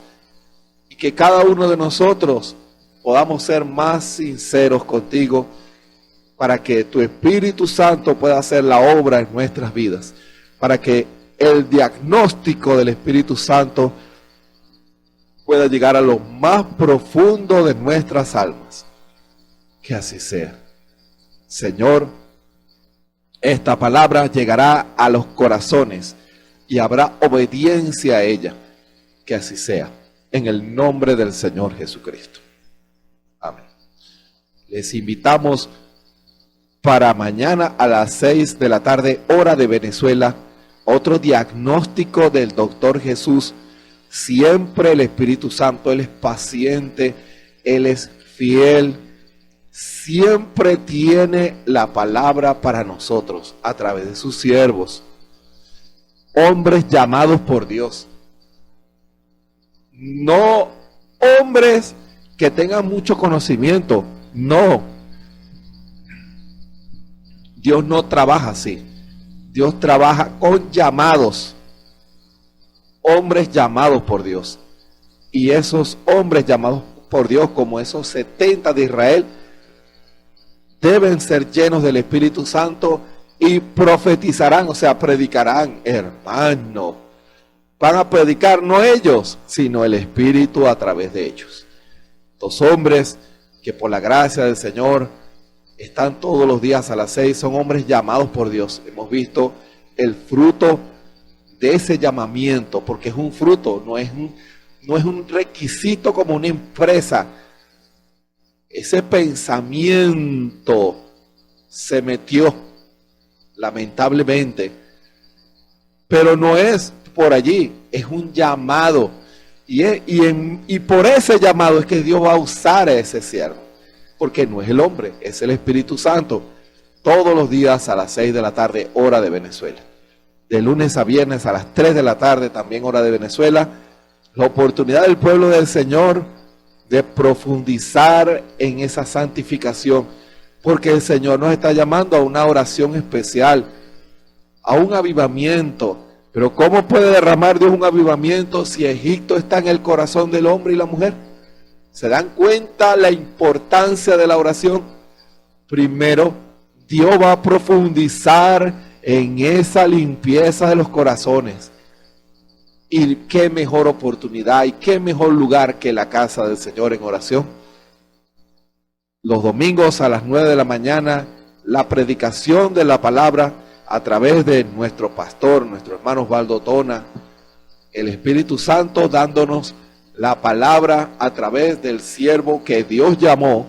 y que cada uno de nosotros podamos ser más sinceros contigo para que tu Espíritu Santo pueda hacer la obra en nuestras vidas, para que el diagnóstico del Espíritu Santo pueda llegar a lo más profundo de nuestras almas. Que así sea. Señor, esta palabra llegará a los corazones y habrá obediencia a ella. Que así sea. En el nombre del Señor Jesucristo. Amén. Les invitamos para mañana a las 6 de la tarde, hora de Venezuela, otro diagnóstico del Doctor Jesús. Siempre el Espíritu Santo, Él es paciente, Él es fiel, siempre tiene la palabra para nosotros a través de sus siervos, hombres llamados por Dios. No hombres que tengan mucho conocimiento, no. Dios no trabaja así. Dios trabaja con llamados, hombres llamados por Dios. Y esos hombres llamados por Dios como esos 70 de Israel, deben ser llenos del Espíritu Santo y profetizarán, o sea, predicarán, hermano. Van a predicar no ellos, sino el Espíritu a través de ellos. Los hombres que por la gracia del Señor están todos los días a las 6, son hombres llamados por Dios. Hemos visto el fruto de ese llamamiento, porque es un fruto, no es un requisito como una empresa. Ese pensamiento se metió, lamentablemente, pero no es por allí, es un llamado, y por ese llamado es que Dios va a usar a ese siervo, porque no es el hombre, es el Espíritu Santo, todos los días a las 6 de la tarde, hora de Venezuela, de lunes a viernes a las 3 de la tarde, también hora de Venezuela, la oportunidad del pueblo del Señor de profundizar en esa santificación, porque el Señor nos está llamando a una oración especial, a un avivamiento. Pero ¿cómo puede derramar Dios un avivamiento si Egipto está en el corazón del hombre y la mujer? ¿Se dan cuenta la importancia de la oración? Primero, Dios va a profundizar en esa limpieza de los corazones. Y qué mejor oportunidad y qué mejor lugar que la casa del Señor en oración. Los domingos a las 9 de la mañana, la predicación de la palabra a través de nuestro pastor, nuestro hermano Osvaldo Tona, el Espíritu Santo dándonos la palabra a través del siervo que Dios llamó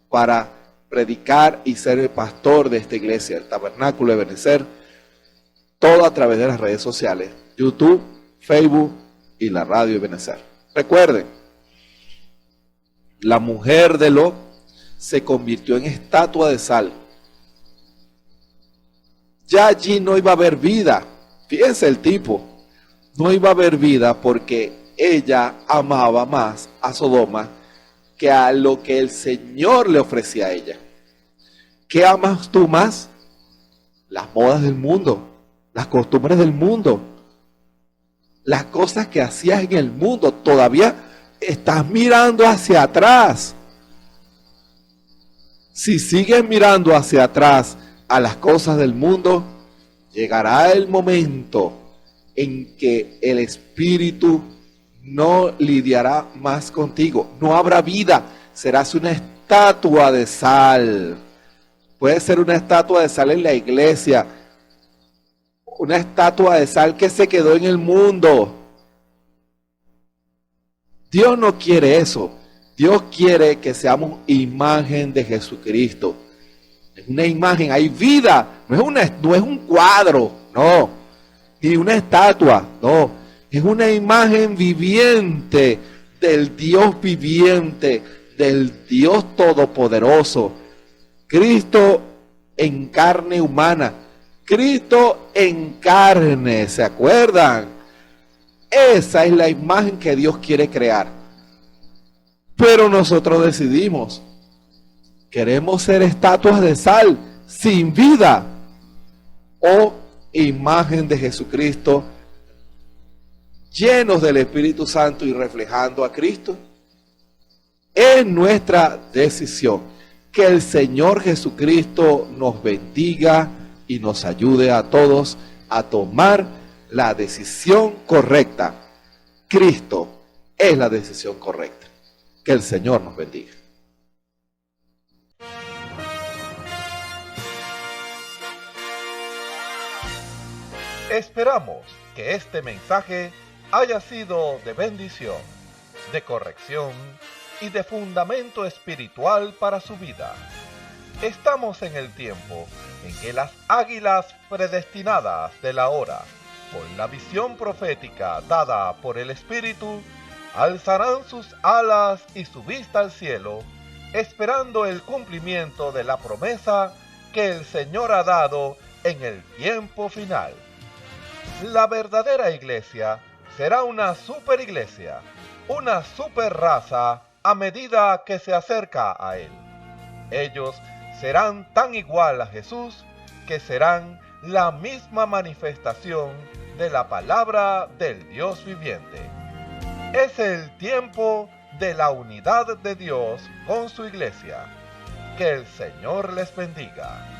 para predicar y ser el pastor de esta iglesia, el Tabernáculo de Benecer, todo a través de las redes sociales, YouTube, Facebook y la radio de Benecer. Recuerden, la mujer de Lot se convirtió en estatua de sal. Ya allí no iba a haber vida. Fíjense el tipo, no iba a haber vida porque ella amaba más a Sodoma que a lo que el Señor le ofrecía a ella. ¿Qué amas tú más? Las modas del mundo, las costumbres del mundo, las cosas que hacías en el mundo. Todavía estás mirando hacia atrás. Si sigues mirando hacia atrás a las cosas del mundo, llegará el momento en que el Espíritu no lidiará más contigo. No habrá vida. Serás una estatua de sal. Puede ser una estatua de sal en la iglesia. Una estatua de sal que se quedó en el mundo. Dios no quiere eso. Dios quiere que seamos imagen de Jesucristo. Es una imagen, hay vida. No es un cuadro, no. Ni una estatua, no. Es una imagen viviente del Dios viviente, del Dios todopoderoso. Cristo en carne humana. Cristo en carne, ¿se acuerdan? Esa es la imagen que Dios quiere crear. Pero nosotros decidimos, queremos ser estatuas de sal sin vida o imagen de Jesucristo, llenos del Espíritu Santo y reflejando a Cristo. Es nuestra decisión. Que el Señor Jesucristo nos bendiga y nos ayude a todos a tomar la decisión correcta. Cristo es la decisión correcta. Que el Señor nos bendiga. Esperamos que este mensaje haya sido de bendición, de corrección y de fundamento espiritual para su vida. Estamos en el tiempo en que las águilas predestinadas de la hora, con la visión profética dada por el Espíritu, alzarán sus alas y su vista al cielo, esperando el cumplimiento de la promesa que el Señor ha dado en el tiempo final. La verdadera iglesia será una superiglesia, una superraza a medida que se acerca a Él. Ellos serán tan igual a Jesús que serán la misma manifestación de la palabra del Dios viviente. Es el tiempo de la unidad de Dios con su iglesia. Que el Señor les bendiga.